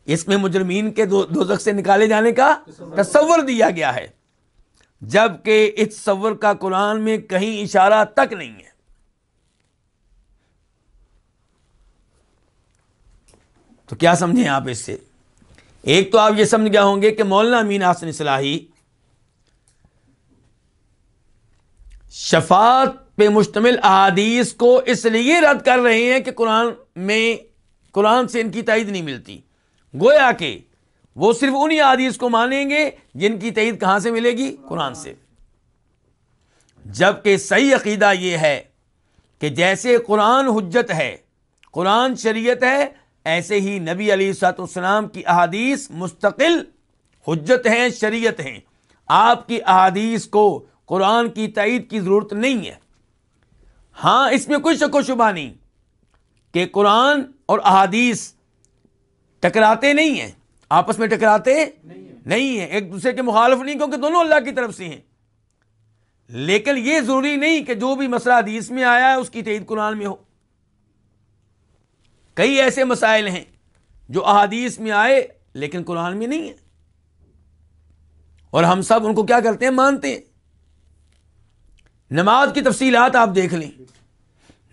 اس میں مجرمین کے دوزخ سے نکالے جانے کا تصور دیا گیا ہے، جبکہ اس تصور کا قرآن میں کہیں اشارہ تک نہیں ہے۔ تو کیا سمجھیں آپ اس سے؟ ایک تو آپ یہ سمجھ گئے ہوں گے کہ مولانا امین احسن صلاحی شفاعت پہ مشتمل احادیث کو اس لیے رد کر رہے ہیں کہ قرآن سے ان کی تائید نہیں ملتی، گویا کہ وہ صرف انہی احادیث کو مانیں گے جن کی تائید کہاں سے ملے گی؟ قرآن سے۔ جبکہ صحیح عقیدہ یہ ہے کہ جیسے قرآن حجت ہے، قرآن شریعت ہے، ایسے ہی نبی علیہ الصلوۃ والسلام کی احادیث مستقل حجت ہیں، شریعت ہیں۔ آپ کی احادیث کو قرآن کی تائید کی ضرورت نہیں ہے۔ ہاں، اس میں کوئی شک و شبہ نہیں کہ قرآن اور احادیث ٹکراتے نہیں ہیں، آپس میں ٹکراتے نہیں ہیں، ایک دوسرے کے مخالف نہیں، کیونکہ دونوں اللہ کی طرف سے ہیں۔ لیکن یہ ضروری نہیں کہ جو بھی مسئلہ حدیث میں آیا ہے اس کی تائید قرآن میں ہو۔ کئی ایسے مسائل ہیں جو احادیث میں آئے لیکن قرآن میں نہیں ہے، اور ہم سب ان کو کیا کرتے ہیں؟ مانتے ہیں۔ نماز کی تفصیلات آپ دیکھ لیں،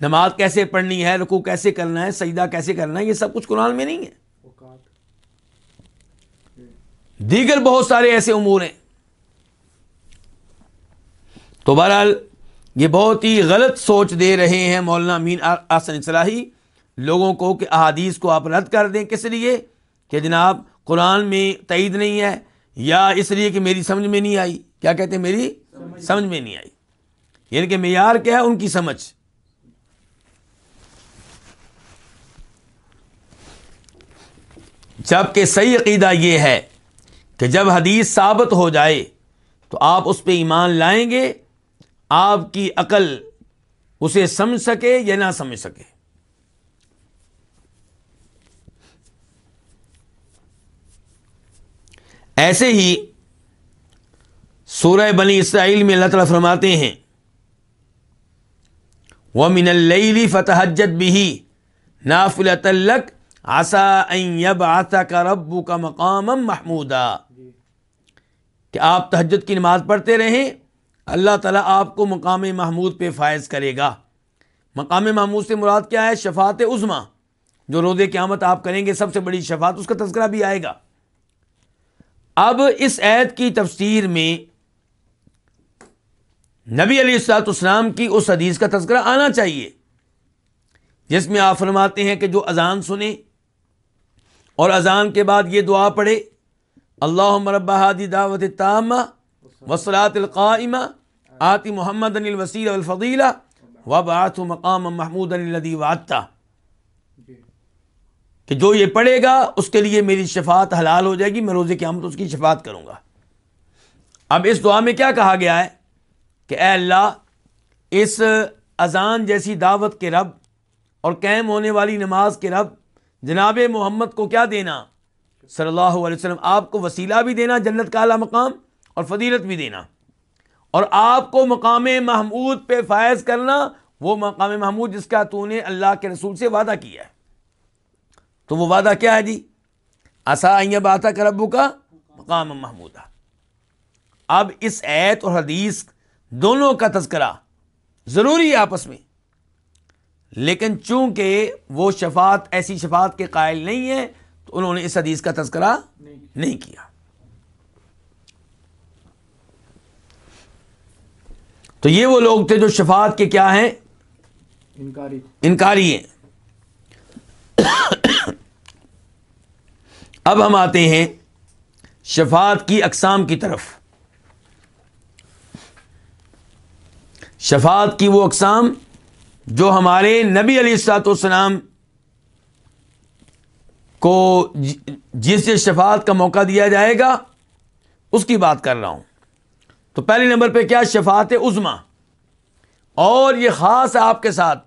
نماز کیسے پڑھنی ہے، رکوع کیسے کرنا ہے، سجدہ کیسے کرنا ہے، یہ سب کچھ قرآن میں نہیں ہے۔ دیگر بہت سارے ایسے امور ہیں. تو بہرحال یہ بہت ہی غلط سوچ دے رہے ہیں مولانا امین احسن اصلاحی لوگوں کو کہ احادیث کو آپ رد کر دیں. کس لیے؟ کہ جناب قرآن میں تائید نہیں ہے، یا اس لیے کہ میری سمجھ میں نہیں آئی. کیا کہتے ہیں؟ میری سمجھ میں نہیں آئی. یعنی کہ معیار کیا ہے؟ ان کی سمجھ. جبکہ صحیح عقیدہ یہ ہے کہ جب حدیث ثابت ہو جائے تو آپ اس پہ ایمان لائیں گے، آپ کی عقل اسے سمجھ سکے یا نہ سمجھ سکے. ایسے ہی سورہ بنی اسرائیل میں اللہ تعالیٰ فرماتے ہیں وَمِنَ اللَّيْلِ فَتَهَجَّدْ بِهِ نَافِلَةً لَكَ عَسَىٰ أَن يَبْعَثَكَ رَبُّكَ مَقَامًا مَحْمُودًا، کہ آپ تہجد کی نماز پڑھتے رہیں، اللہ تعالیٰ آپ کو مقام محمود پہ فائز کرے گا. مقام محمود سے مراد کیا ہے؟ شفاعت عظمیٰ، جو روز قیامت آپ کریں گے، سب سے بڑی شفاعت، اس کا تذکرہ بھی آئے گا. اب اس آیت کی تفسیر میں نبی علیہ الصلوۃ والسلام کی اس حدیث کا تذکرہ آنا چاہیے جس میں آپ فرماتے ہیں کہ جو اذان سنے اور اذان کے بعد یہ دعا پڑھے اللہم رب ہذہ دعوۃ التامہ والصلاۃ القائمہ آت محمدا الوسیلۃ والفضیلہ وابعثہ مقاما محمودا الذی وعدتہ، کہ جو یہ پڑھے گا اس کے لیے میری شفاعت حلال ہو جائے گی، میں روز قیامت اس کی شفاعت کروں گا. اب اس دعا میں کیا کہا گیا ہے کہ اے اللہ، اس اذان جیسی دعوت کے رب اور قائم ہونے والی نماز کے رب جناب محمد کو کیا دینا؟ صلی اللہ علیہ وسلم، آپ کو وسیلہ بھی دینا، جنت کا اعلیٰ مقام، اور فضیلت بھی دینا، اور آپ کو مقام محمود پہ فائز کرنا، وہ مقام محمود جس کا تو نے اللہ کے رسول سے وعدہ کیا ہے. تو وہ وعدہ کیا ہے جی؟ عسیٰ ان یبعثک ربک مقام محمودا. اب اس آیت اور حدیث دونوں کا تذکرہ ضروری ہے آپس میں، لیکن چونکہ وہ شفاعت ایسی شفاعت کے قائل نہیں ہے تو انہوں نے اس حدیث کا تذکرہ نہیں کیا. تو یہ وہ لوگ تھے جو شفاعت کے کیا ہیں؟ انکاری ہیں. اب ہم آتے ہیں شفاعت کی اقسام کی طرف. شفاعت کی وہ اقسام جو ہمارے نبی علیہ الصلوۃ والسلام کو جس شفاعت کا موقع دیا جائے گا اس کی بات کر رہا ہوں. تو پہلے نمبر پہ کیا؟ شفاعت عظمیٰ، اور یہ خاص آپ کے ساتھ،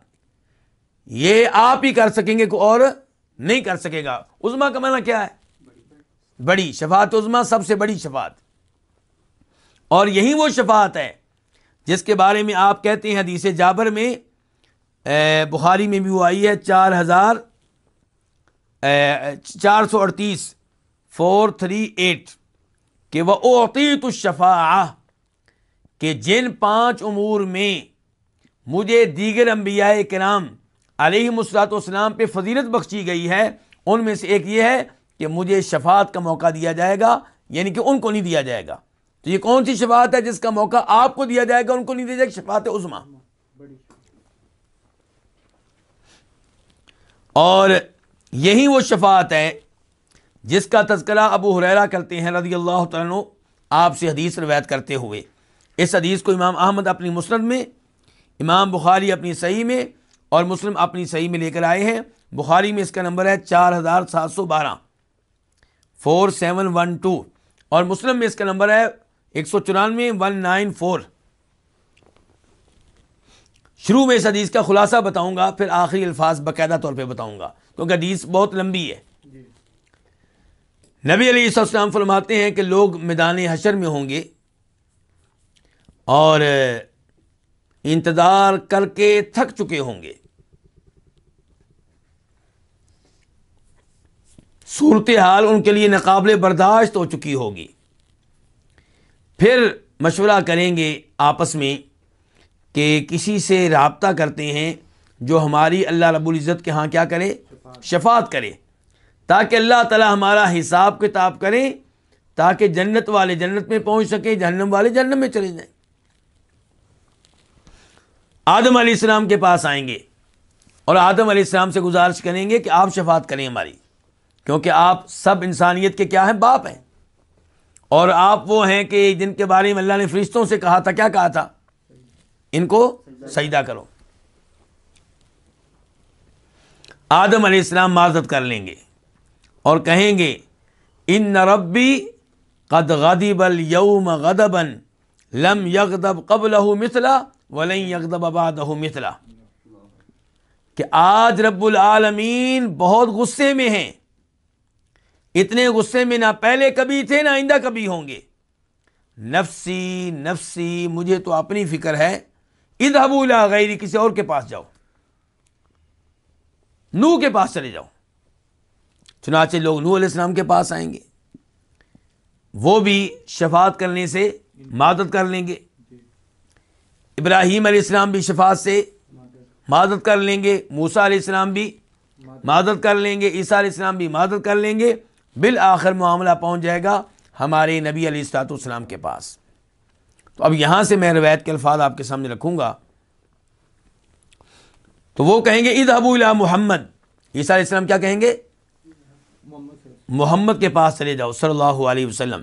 یہ آپ ہی کر سکیں گے، کوئی اور نہیں کر سکے گا. عظمیٰ کا معنی کیا ہے؟ بڑی. شفاعت عظمیٰ سب سے بڑی شفاعت، اور یہی وہ شفاعت ہے جس کے بارے میں آپ کہتے ہیں حدیث جابر میں، بخاری میں بھی وہ آئی ہے 438 438 کہ وَأُعْطِيتُ الشَّفَاعَةَ، کہ جن 5 امور میں مجھے دیگر انبیاء کرام علیہم الصلوۃ والسلام پہ فضیلت بخشی گئی ہے، ان میں سے ایک یہ ہے کہ مجھے شفاعت کا موقع دیا جائے گا، یعنی کہ ان کو نہیں دیا جائے گا. تو یہ کون سی شفاعت ہے جس کا موقع آپ کو دیا جائے گا، ان کو نہیں دیا جائے گا؟ شفاعت عظمیٰ. اور یہی وہ شفاعت ہے جس کا تذکرہ ابو ہریرہ کرتے ہیں رضی اللہ تعالیٰ عنہ، آپ سے حدیث روایت کرتے ہوئے. اس حدیث کو امام احمد اپنی مسند میں، امام بخاری اپنی صحیح میں، اور مسلم اپنی صحیح میں لے کر آئے ہیں. بخاری میں اس کا نمبر ہے 4712 4712، اور مسلم میں اس کا نمبر ہے 194 194. شروع میں اس حدیث کا خلاصہ بتاؤں گا، پھر آخری الفاظ باقاعدہ طور پہ بتاؤں گا کیونکہ حدیث بہت لمبی ہے. نبی علیہ السلام فرماتے ہیں کہ لوگ میدان حشر میں ہوں گے اور انتظار کر کے تھک چکے ہوں گے، صورتحال ان کے لیے ناقابل برداشت ہو چکی ہوگی. پھر مشورہ کریں گے آپس میں کہ کسی سے رابطہ کرتے ہیں جو ہماری اللہ رب العزت کے ہاں کیا کرے؟ شفاعت کرے، تاکہ اللہ تعالی ہمارا حساب کتاب کریں، تاکہ جنت والے جنت میں پہنچ سکیں، جہنم والے جہنم میں چلے جائیں۔ آدم علیہ السلام کے پاس آئیں گے اور آدم علیہ السلام سے گزارش کریں گے کہ آپ شفاعت کریں ہماری، کیونکہ آپ سب انسانیت کے کیا ہیں؟ باپ ہیں، اور آپ وہ ہیں کہ جن کے بارے میں اللہ نے فرشتوں سے کہا تھا، کیا کہا تھا؟ ان کو سجدہ کرو۔ آدم علیہ السلام معذرت کر لیں گے اور کہیں گے ان ربی قد غضب اليوم غضبا لم یغضب قبلہ مثلہ ولن یغضب بعدہ مثلہ، کہ آج رب العالمین بہت غصے میں ہیں، اتنے غصے میں نہ پہلے کبھی تھے نہ آئندہ کبھی ہوں گے۔ نفسی نفسی، مجھے تو اپنی فکر ہے، اذهبوا الی غیری، کسی اور کے پاس جاؤ، نوح کے پاس چلے جاؤ۔ چنانچہ لوگ نوح علیہ السلام کے پاس آئیں گے، وہ بھی شفاعت کرنے سے معذرت کر لیں گے۔ ابراہیم علیہ السلام بھی شفاعت سے معذرت کر لیں گے، موسیٰ علیہ السلام بھی معذرت کر لیں گے، عیسیٰ علیہ السلام بھی معذرت کر لیں گے۔ بالآخر معاملہ پہنچ جائے گا ہمارے نبی علیہ الصلوۃ والسلام کے پاس۔ تو اب یہاں سے میں روایت کے الفاظ آپ کے سامنے رکھوں گا۔ تو وہ کہیں گے اذهبوا الی محمد، عیسیٰ علیہ السلام کیا کہیں گے؟ محمد کے پاس چلے جاؤ صلی اللہ علیہ وسلم۔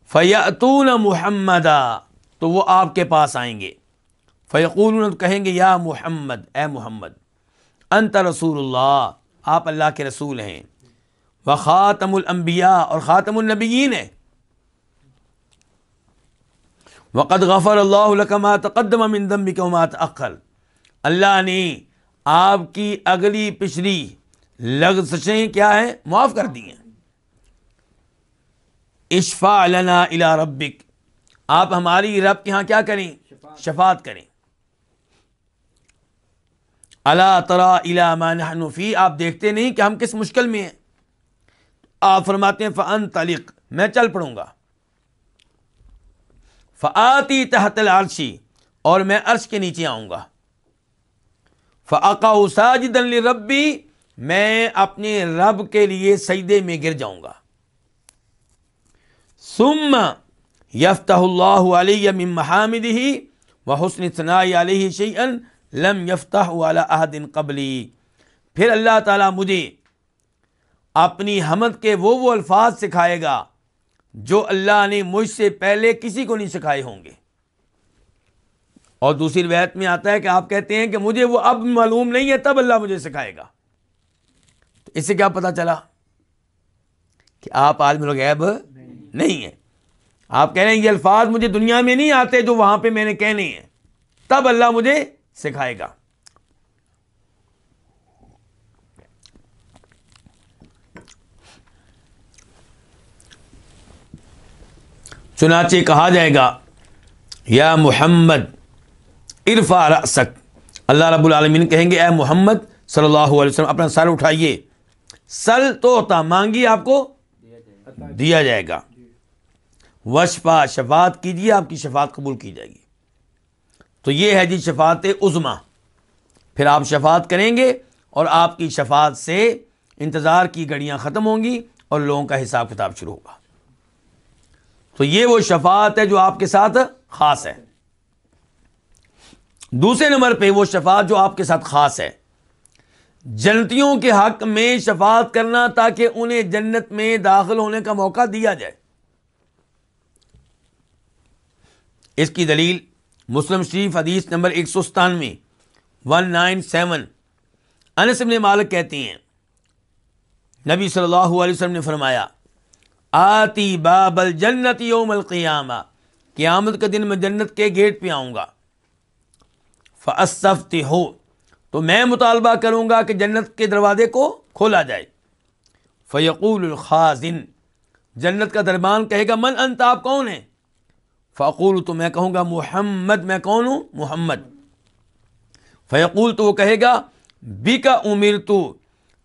فیأتون محمدا، تو وہ آپ کے پاس آئیں گے۔ فیقولون، کہیں گے یا محمد، اے محمد، انت رسول اللہ، آپ اللہ کے رسول ہیں، وخاتم الانبیاء، اور خاتم النبیین ہیں، وقد غفر اللہ لک ما تقدم من ذنبک وما تأخر، اللہ نے آپ کی اگلی پچھلی لغزشیں کیا ہیں؟ معاف کر دی ہیں۔ اشفع لنا الی ربک، آپ ہماری رب کے ہاں کیا کریں؟ شفاعت کریں۔ الا تری الی ما نحن فی، آپ دیکھتے نہیں کہ ہم کس مشکل میں ہیں؟ آپ فرماتے ہیں فانطلق، میں چل پڑوں گا، فآتی تحت العرش، اور میں عرش کے نیچے آؤں گا، فاقع ساجدا لربی، میں اپنے رب کے لیے سجدے میں گر جاؤں گا، ثم یفتح اللہ علی من محامدہ وحسن ثناء علیہ شیئا لم یفتح علی احد قبلی، پھر اللہ تعالیٰ مجھے اپنی حمد کے وہ الفاظ سکھائے گا جو اللہ نے مجھ سے پہلے کسی کو نہیں سکھائے ہوں گے۔ اور دوسری روایت میں آتا ہے کہ آپ کہتے ہیں کہ مجھے وہ اب معلوم نہیں ہے، تب اللہ مجھے سکھائے گا۔ تو اس سے کیا پتہ چلا؟ کہ آپ عالم الغیب نہیں ہیں۔ آپ کہہ رہے ہیں یہ الفاظ مجھے دنیا میں نہیں آتے جو وہاں پہ میں نے کہنے ہیں، تب اللہ مجھے سکھائے گا۔ چنانچہ کہا جائے گا یا محمد ارفع رأسک، اللہ رب العالمین کہیں گے اے محمد صلی اللہ علیہ وسلم اپنا سر اٹھائیے، سل توتا، مانگی آپ کو دیا جائے گا، وشفا، شفاعت کیجیے آپ کی شفاعت قبول کی جائے گی۔ تو یہ ہے جی شفاعت عظمیٰ۔ پھر آپ شفاعت کریں گے اور آپ کی شفاعت سے انتظار کی گھڑیاں ختم ہوں گی اور لوگوں کا حساب کتاب شروع ہوگا۔ تو یہ وہ شفاعت ہے جو آپ کے ساتھ خاص ہے۔ دوسرے نمبر پہ وہ شفاعت جو آپ کے ساتھ خاص ہے، جنتیوں کے حق میں شفاعت کرنا تاکہ انہیں جنت میں داخل ہونے کا موقع دیا جائے۔ اس کی دلیل مسلم شریف حدیث نمبر 197 197، انس بن مالک کہتے ہیں نبی صلی اللہ علیہ وسلم نے فرمایا آتی باب الجنت یوم القیامہ، قیامت کے دن میں جنت کے گیٹ پہ آؤں گا، فاستفتح، تو میں مطالبہ کروں گا کہ جنت کے دروازے کو کھولا جائے، فیقول الخازن، جنت کا دربان کہے گا من انت، آپ کون ہیں؟ فاقول، تو میں کہوں گا محمد، میں کون ہوں؟ محمد۔ فیقول، تو وہ کہے گا بک امرت،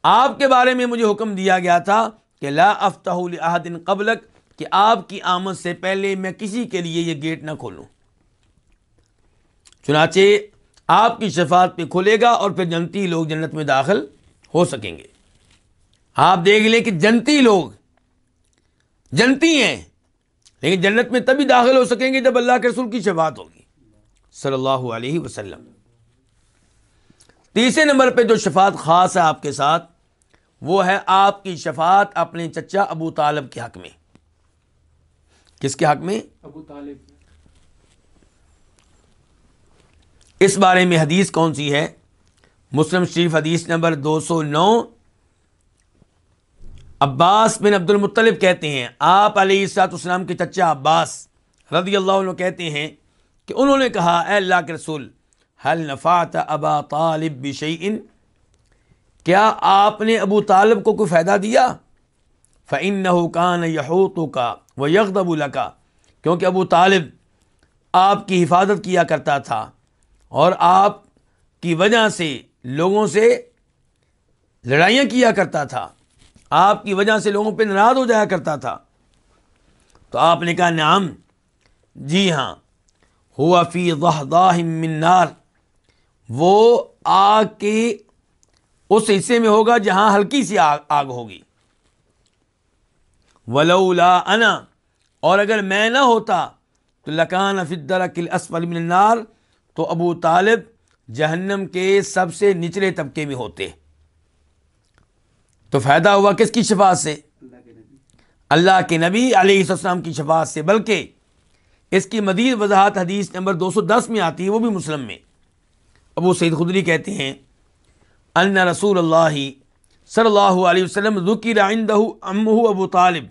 آپ کے بارے میں مجھے حکم دیا گیا تھا کہ لا افتح لاحد قبلک، کہ آپ کی آمد سے پہلے میں کسی کے لیے یہ گیٹ نہ کھولوں۔ چنانچہ آپ کی شفاعت پہ کھلے گا اور پھر جنتی لوگ جنت میں داخل ہو سکیں گے۔ آپ دیکھ لیں کہ جنتی لوگ جنتی ہیں، لیکن جنت میں تبھی داخل ہو سکیں گے جب اللہ کے رسول کی شفاعت ہوگی صلی اللہ علیہ وسلم۔ تیسرے نمبر پہ جو شفاعت خاص ہے آپ کے ساتھ، وہ ہے آپ کی شفاعت اپنے چچا ابو طالب کے حق میں۔ کس کے حق میں؟ ابو طالب۔ اس بارے میں حدیث کون سی ہے؟ مسلم شریف حدیث نمبر 209۔ عباس بن عبد المطلب کہتے ہیں، آپ علیہ الصلوۃ والسلام کے چچا عباس رضی اللہ عنہ کہتے ہیں کہ انہوں نے کہا، اے اللہ کے رسول، هل نفعت ابا طالب بشیء، کیا آپ نے ابو طالب کو کوئی فائدہ دیا؟ فإنه كان يحوطك ويغضب لك، کیونکہ ابو طالب آپ کی حفاظت کیا کرتا تھا اور آپ کی وجہ سے لوگوں سے لڑائیاں کیا کرتا تھا، آپ کی وجہ سے لوگوں پہ ناراض ہو جایا کرتا تھا۔ تو آپ نے کہا نعم، جی ہاں، ہوا فی ضحضاہ من نار، وہ آگ کے اس حصے میں ہوگا جہاں ہلکی سی آگ ہوگی۔ ولولا انا، اور اگر میں نہ ہوتا تو لکان فی الدرک الاسفل من النار، تو ابو طالب جہنم کے سب سے نچلے طبقے میں ہوتے۔ تو فائدہ ہوا کس کی شفاعت سے؟ اللہ کے نبی علیہ السلام کی شفاعت سے۔ بلکہ اس کی مزید وضاحت حدیث نمبر 210 میں آتی ہے، وہ بھی مسلم میں۔ ابو سعید خدری کہتے ہیں، ان رسول اللہ صلی اللہ علیہ وسلم ذکر عنہ عمہ ابو طالب،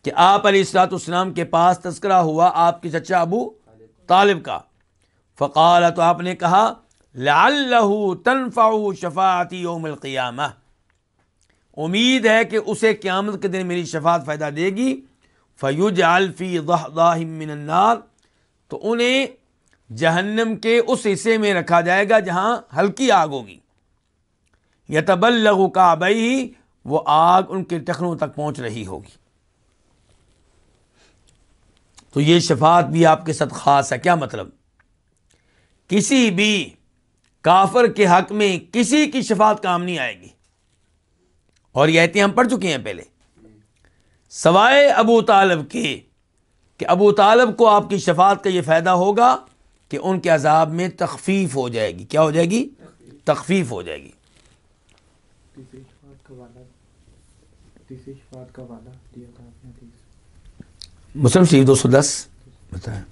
کہ آپ علیہ الصلوۃ والسلام کے پاس تذکرہ ہوا آپ کے چچا ابو طالب کا۔ فقال، تو آپ نے کہا، لعلہ تنفع شفاعتی یوم القیامہ، امید ہے کہ اسے قیامت کے دن میری شفاعت فائدہ دے گی۔ فیجعل فی ضحضاہ من النار، تو انہیں جہنم کے اس حصے میں رکھا جائے گا جہاں ہلکی آگ ہوگی۔ یتبلغ کعبیہ، وہ آگ ان کے ٹخنوں تک پہنچ رہی ہوگی۔ تو یہ شفاعت بھی آپ کے ساتھ خاص ہے۔ کیا مطلب؟ کسی بھی کافر کے حق میں کسی کی شفاعت کام نہیں آئے گی، اور یہ آیتیں ہم پڑھ چکے ہیں پہلے، سوائے ابو طالب کے، کہ ابو طالب کو آپ کی شفاعت کا یہ فائدہ ہوگا کہ ان کے عذاب میں تخفیف ہو جائے گی۔ کیا ہو جائے گی؟ تخفیف ہو جائے گی۔ تیسری شفاعت کا وعدہ دیا تھا آپ نے حدیث مسلم شریف 210 بتایا۔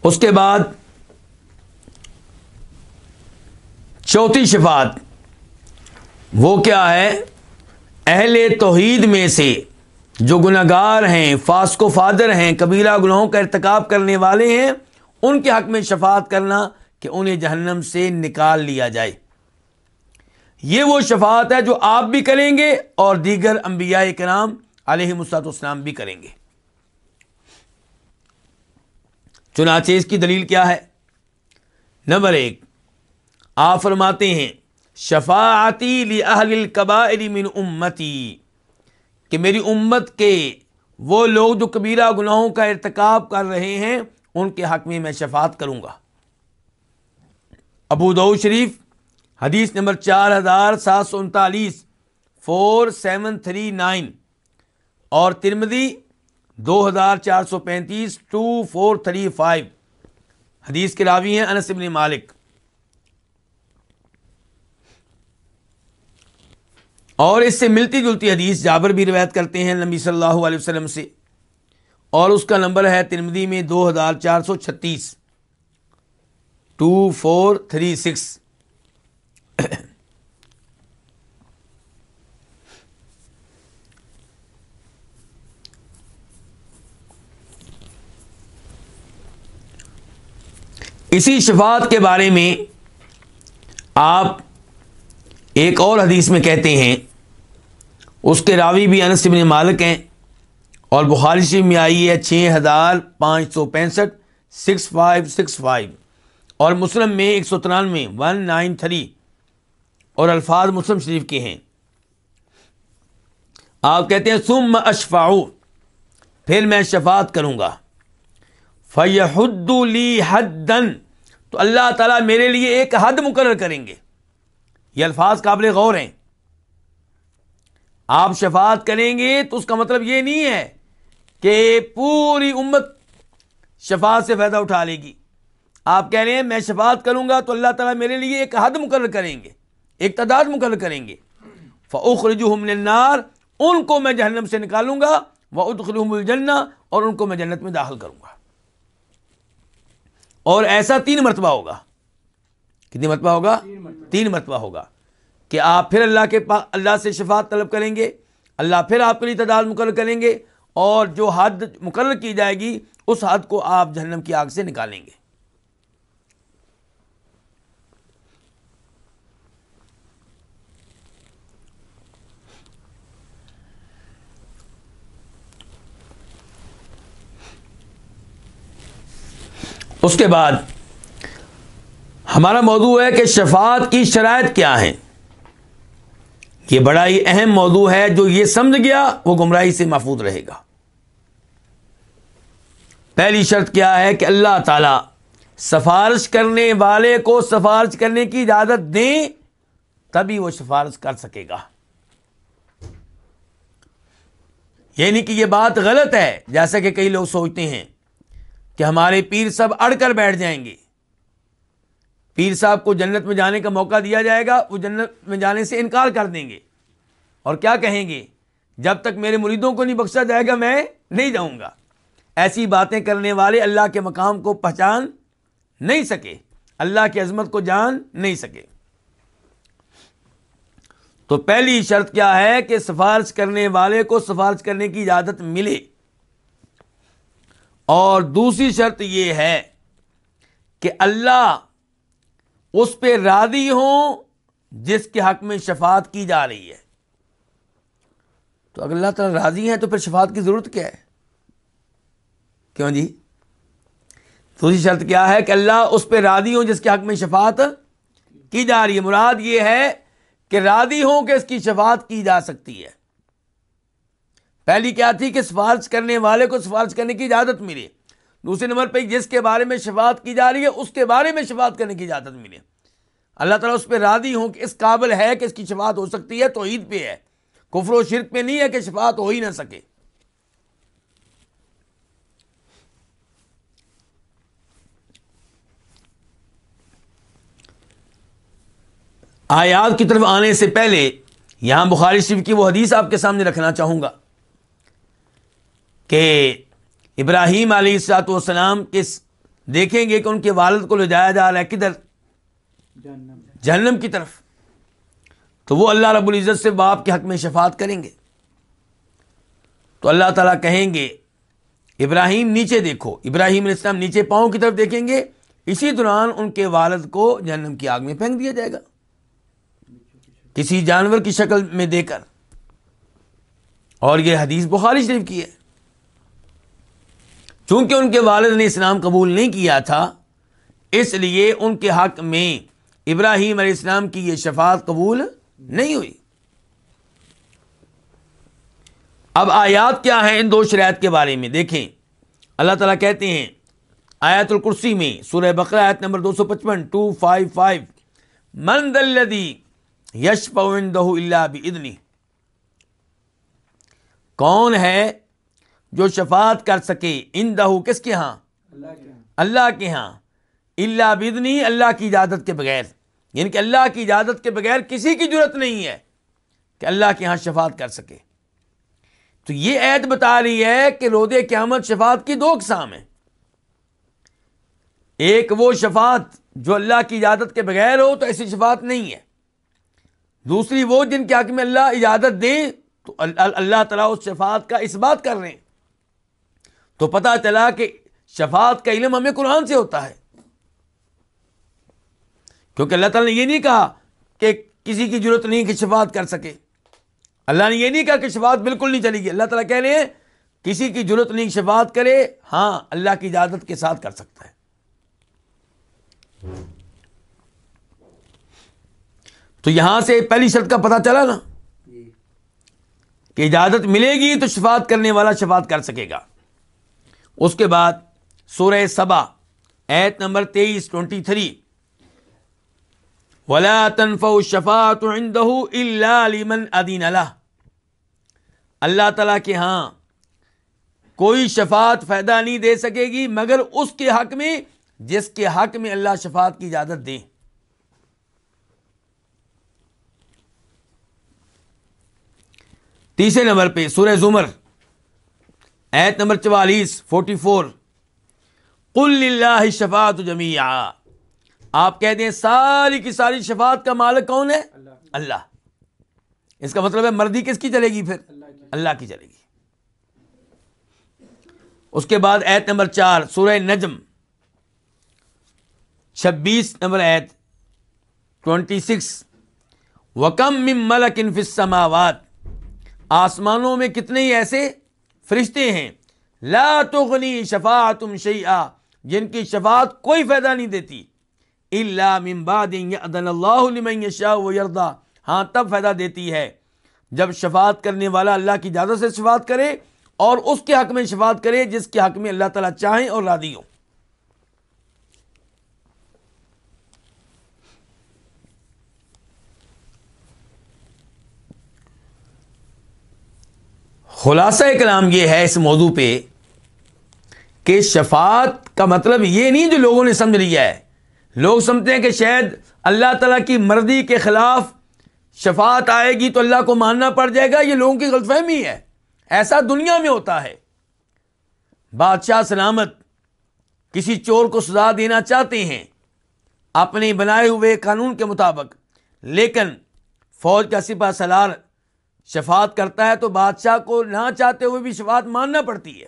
اس کے بعد چوتھی شفاعت وہ کیا ہے؟ اہل توحید میں سے جو گناہگار ہیں، فاسق و فاجر ہیں، کبیرہ گناہوں کا ارتکاب کرنے والے ہیں، ان کے حق میں شفاعت کرنا کہ انہیں جہنم سے نکال لیا جائے۔ یہ وہ شفاعت ہے جو آپ بھی کریں گے اور دیگر انبیاء کرام علیہم السلام بھی کریں گے۔ چنانچہ اس کی دلیل کیا ہے؟ نمبر 1، آپ فرماتے ہیں، شفاعتی لأہل الکبائر من امتی، کہ میری امت کے وہ لوگ جو کبیرہ گناہوں کا ارتکاب کر رہے ہیں ان کے حق میں شفاعت کروں گا۔ ابو داؤد شریف حدیث نمبر 4739 4739، اور ترمذی 2435 2435، حدیث کے راوی ہیں انس بن مالک۔ اور اس سے ملتی جلتی حدیث جابر بھی روایت کرتے ہیں نبی صلی اللہ علیہ وسلم سے، اور اس کا نمبر ہے ترمذی میں 2436 2436۔ اسی شفاعت کے بارے میں آپ ایک اور حدیث میں کہتے ہیں، اس کے راوی بھی انس بن مالک ہیں، اور بخاری شریف میں آئی ہے 6565 6565، اور مسلم میں 193 193، اور الفاظ مسلم شریف کے ہیں۔ آپ کہتے ہیں ثم اشفع، پھر میں شفاعت کروں گا، فیحد لی حدا، تو اللہ تعالیٰ میرے لیے ایک حد مقرر کریں گے۔ یہ الفاظ قابل غور ہیں۔ آپ شفاعت کریں گے تو اس کا مطلب یہ نہیں ہے کہ پوری امت شفاعت سے فائدہ اٹھا لے گی. آپ کہہ رہے ہیں میں شفاعت کروں گا تو اللہ تعالیٰ میرے لیے ایک حد مقرر کریں گے, ایک تعداد مقرر کریں گے. فَأُخْرِجُهُمْ مِنَ النَّارِ, ان کو میں جہنم سے نکالوں گا. وَأُدْخِلُهُمُ الْجَنَّةَ, اور ان کو میں جنت میں داخل کروں گا. اور ایسا 3 مرتبہ ہوگا. کتنی مرتبہ ہوگا؟ 3 مرتبہ ہوگا کہ آپ پھر اللہ سے شفاعت طلب کریں گے, اللہ پھر آپ کے لیے تعداد مقرر کریں گے, اور جو حد مقرر کی جائے گی اس حد کو آپ جہنم کی آگ سے نکالیں گے. اس کے بعد ہمارا موضوع ہے کہ شفاعت کی شرائط کیا ہیں. یہ بڑا ہی اہم موضوع ہے, جو یہ سمجھ گیا وہ گمراہی سے محفوظ رہے گا. پہلی شرط کیا ہے کہ اللہ تعالی سفارش کرنے والے کو سفارش کرنے کی اجازت دیں تبھی وہ سفارش کر سکے گا. یعنی کہ یہ بات غلط ہے, جیسا کہ کئی لوگ سوچتے ہیں کہ ہمارے پیر صاحب اڑ کر بیٹھ جائیں گے, پیر صاحب کو جنت میں جانے کا موقع دیا جائے گا, وہ جنت میں جانے سے انکار کر دیں گے اور کیا کہیں گے, جب تک میرے مریدوں کو نہیں بخشا جائے گا میں نہیں جاؤں گا. ایسی باتیں کرنے والے اللہ کے مقام کو پہچان نہیں سکے, اللہ کی عظمت کو جان نہیں سکے. تو پہلی شرط کیا ہے کہ سفارش کرنے والے کو سفارش کرنے کی اجازت ملے, اور دوسری شرط یہ ہے کہ اللہ اس پہ راضی ہوں جس کے حق میں شفاعت کی جا رہی ہے. تو اگر اللہ تعالیٰ راضی ہیں تو پھر شفاعت کی ضرورت کیا ہے؟ کیوں جی؟ دوسری شرط کیا ہے کہ اللہ اس پہ راضی ہوں جس کے حق میں شفاعت کی جا رہی ہے. مراد یہ ہے کہ راضی ہوں کہ اس کی شفاعت کی جا سکتی ہے. پہلی کیا تھی کہ سفارش کرنے والے کو سفارش کرنے کی اجازت ملے. دوسرے نمبر پہ جس کے بارے میں شفاعت کی جا رہی ہے اس کے بارے میں شفاعت کرنے کی اجازت ملے. اللہ تعالیٰ اس پہ راضی ہوں کہ اس قابل ہے کہ اس کی شفاعت ہو سکتی ہے, توحید پہ ہے, کفر و شرک پہ نہیں ہے کہ شفاعت ہو ہی نہ سکے. آیات کی طرف آنے سے پہلے یہاں بخاری شریف کی وہ حدیث آپ کے سامنے رکھنا چاہوں گا کہ ابراہیم علیہ الصلوۃ والسلام دیکھیں گے کہ ان کے والد کو لے جایا جا رہا ہے کدھر؟ جہنم کی طرف. تو وہ اللہ رب العزت سے باپ کے حق میں شفاعت کریں گے. تو اللہ تعالیٰ کہیں گے ابراہیم نیچے دیکھو. ابراہیم علیہ السلام نیچے پاؤں کی طرف دیکھیں گے, اسی دوران ان کے والد کو جہنم کی آگ میں پھینک دیا جائے گا کسی جانور کی شکل میں دے کر. اور یہ حدیث بخاری شریف کی ہے. چونکہ ان کے والد نے اسلام قبول نہیں کیا تھا اس لیے ان کے حق میں ابراہیم علیہ السلام کی یہ شفاعت قبول نہیں ہوئی. اب آیات کیا ہیں ان 2 شرائط کے بارے میں دیکھیں. اللہ تعالیٰ کہتے ہیں آیت الکرسی میں سورہ بقرہ آیت نمبر 255 من ذا الذی یشفع عندہ الا باذنہ, کون ہے جو شفاعت کر سکے عندہ کس کے ہاں؟ اللہ کے ہاں. الا باذنہ, اللہ کی اجازت کے بغیر. یعنی کہ اللہ کی اجازت کے بغیر کسی کی جرت نہیں ہے کہ اللہ کے ہاں شفاعت کر سکے. تو یہ آیت بتا رہی ہے کہ روز قیامت شفاعت کی 2 اقسام ہیں. ایک وہ شفاعت جو اللہ کی اجازت کے بغیر ہو تو ایسی شفاعت نہیں ہے. دوسری وہ جن کے حق میں اللہ اجازت دے تو اللہ تعالیٰ اس شفاعت کا اس بات کر رہے ہیں. تو پتہ چلا کہ شفاعت کا علم ہمیں قرآن سے ہوتا ہے, کیونکہ اللہ تعالیٰ نے یہ نہیں کہا کہ کسی کی ضرورت نہیں کہ شفاعت کر سکے. اللہ نے یہ نہیں کہا کہ شفاعت بالکل نہیں چلے گی. اللہ تعالیٰ کہہ رہے ہیں کسی کی ضرورت نہیں شفاعت کرے, ہاں اللہ کی اجازت کے ساتھ کر سکتا ہے. تو یہاں سے پہلی شرط کا پتہ چلا نا کہ اجازت ملے گی تو شفاعت کرنے والا شفاعت کر سکے گا. اس کے بعد سورہ سبا آیت نمبر 23 وَلَا تَنْفَعُ الشَّفَاعَةُ عِنْدَهُ إِلَّا لِمَنْ أَذِنَ لَهُ. اللہ تعالیٰ کے ہاں کوئی شفاعت فائدہ نہیں دے سکے گی مگر اس کے حق میں جس کے حق میں اللہ شفاعت کی اجازت دے. تیسرے نمبر پہ سورہ زمر آیت نمبر 44 قل للہ الشفاعۃ جمیعا. آپ کہہ دیں ساری کی ساری شفاعت کا مالک کون ہے؟ اللہ. اس کا مطلب ہے مردی کس کی چلے گی؟ پھر اللہ کی چلے گی. اس کے بعد آیت نمبر 4 سورہ نجم 26 نمبر آیت 26 وَكَم مِّن مَلَكٍ فِي السَّمَاوَاتِ. آسمانوں میں کتنے ہی ایسے فرشتے ہیں لا تغنی شفاعتهم شیئا جن کی شفاعت کوئی فائدہ نہیں دیتی الا من بعد یأذن اللہ لمن یشاء ویرضی. ہاں تب فائدہ دیتی ہے جب شفاعت کرنے والا اللہ کی اجازت سے شفاعت کرے اور اس کے حق میں شفاعت کرے جس کے حق میں اللہ تعالیٰ چاہیں اور راضی ہوں. خلاصہ کلام یہ ہے اس موضوع پہ کہ شفاعت کا مطلب یہ نہیں جو لوگوں نے سمجھ لیا ہے. لوگ سمجھتے ہیں کہ شاید اللہ تعالیٰ کی مرضی کے خلاف شفاعت آئے گی تو اللہ کو ماننا پڑ جائے گا. یہ لوگوں کی غلط فہمی ہے. ایسا دنیا میں ہوتا ہے. بادشاہ سلامت کسی چور کو سزا دینا چاہتے ہیں اپنے بنائے ہوئے قانون کے مطابق, لیکن فوج کا سپہ سالار شفاعت کرتا ہے تو بادشاہ کو نہ چاہتے ہوئے بھی شفاعت ماننا پڑتی ہے.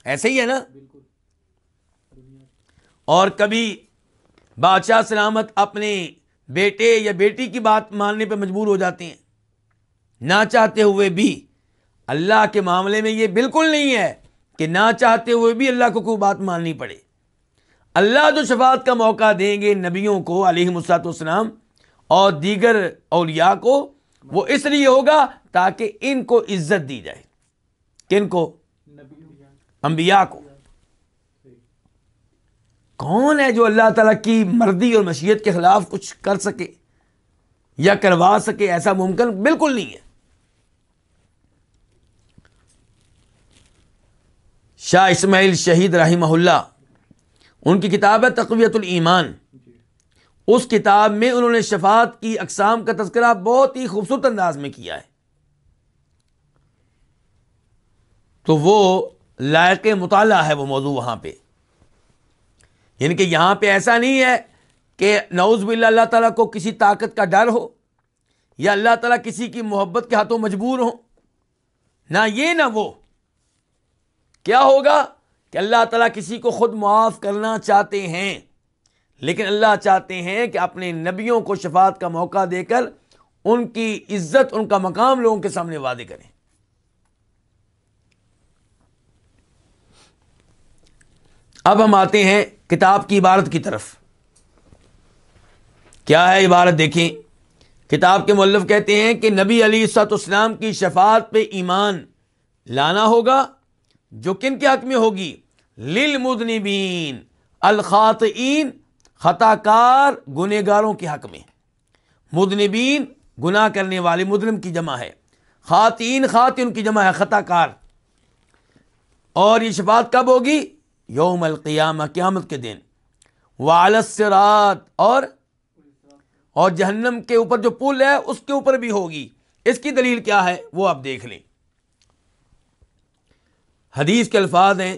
ایسے ہی ہے نا. اور کبھی بادشاہ سلامت اپنے بیٹے یا بیٹی کی بات ماننے پہ مجبور ہو جاتے ہیں نہ چاہتے ہوئے بھی. اللہ کے معاملے میں یہ بالکل نہیں ہے کہ نہ چاہتے ہوئے بھی اللہ کو کوئی بات ماننی پڑے. اللہ جو شفاعت کا موقع دیں گے نبیوں کو علیہم السلام اور دیگر اولیاء کو, وہ اس لیے ہوگا تاکہ ان کو عزت دی جائے. کن کو؟ انبیاء کو. کون ہے جو اللہ تعالیٰ کی مرضی اور مشیت کے خلاف کچھ کر سکے یا کروا سکے؟ ایسا ممکن بالکل نہیں ہے. شاہ اسماعیل شہید رحمہ اللہ, ان کی کتاب ہے تقویۃ الایمان. اس کتاب میں انہوں نے شفاعت کی اقسام کا تذکرہ بہت ہی خوبصورت انداز میں کیا ہے. تو وہ لائق مطالعہ ہے وہ موضوع وہاں پہ. یعنی کہ یہاں پہ ایسا نہیں ہے کہ نعوذ باللہ اللہ تعالیٰ کو کسی طاقت کا ڈر ہو یا اللہ تعالیٰ کسی کی محبت کے ہاتھوں مجبور ہو. نہ یہ نہ وہ. کیا ہوگا کہ اللہ تعالیٰ کسی کو خود معاف کرنا چاہتے ہیں, لیکن اللہ چاہتے ہیں کہ اپنے نبیوں کو شفاعت کا موقع دے کر ان کی عزت, ان کا مقام لوگوں کے سامنے واضح کریں. اب ہم آتے ہیں کتاب کی عبارت کی طرف. کیا ہے عبارت؟ دیکھیں, کتاب کے مؤلف کہتے ہیں کہ نبی علیہ الصلوۃ والسلام کی شفاعت پہ ایمان لانا ہوگا جو کن کے حق میں ہوگی؟ للمذنبین الخاطئین, خطا کار گنہگاروں کے حق میں. مذنبین گناہ کرنے والے, مذنب کی جمع ہے. خاطئین خاطئ کی جمع ہے, خطا کار. اور یہ شفاعت کب ہوگی؟ یوم القیامہ, قیامت کے دن. وعلی الصراط, اور جہنم کے اوپر جو پل ہے اس کے اوپر بھی ہوگی. اس کی دلیل کیا ہے وہ آپ دیکھ لیں. حدیث کے الفاظ ہیں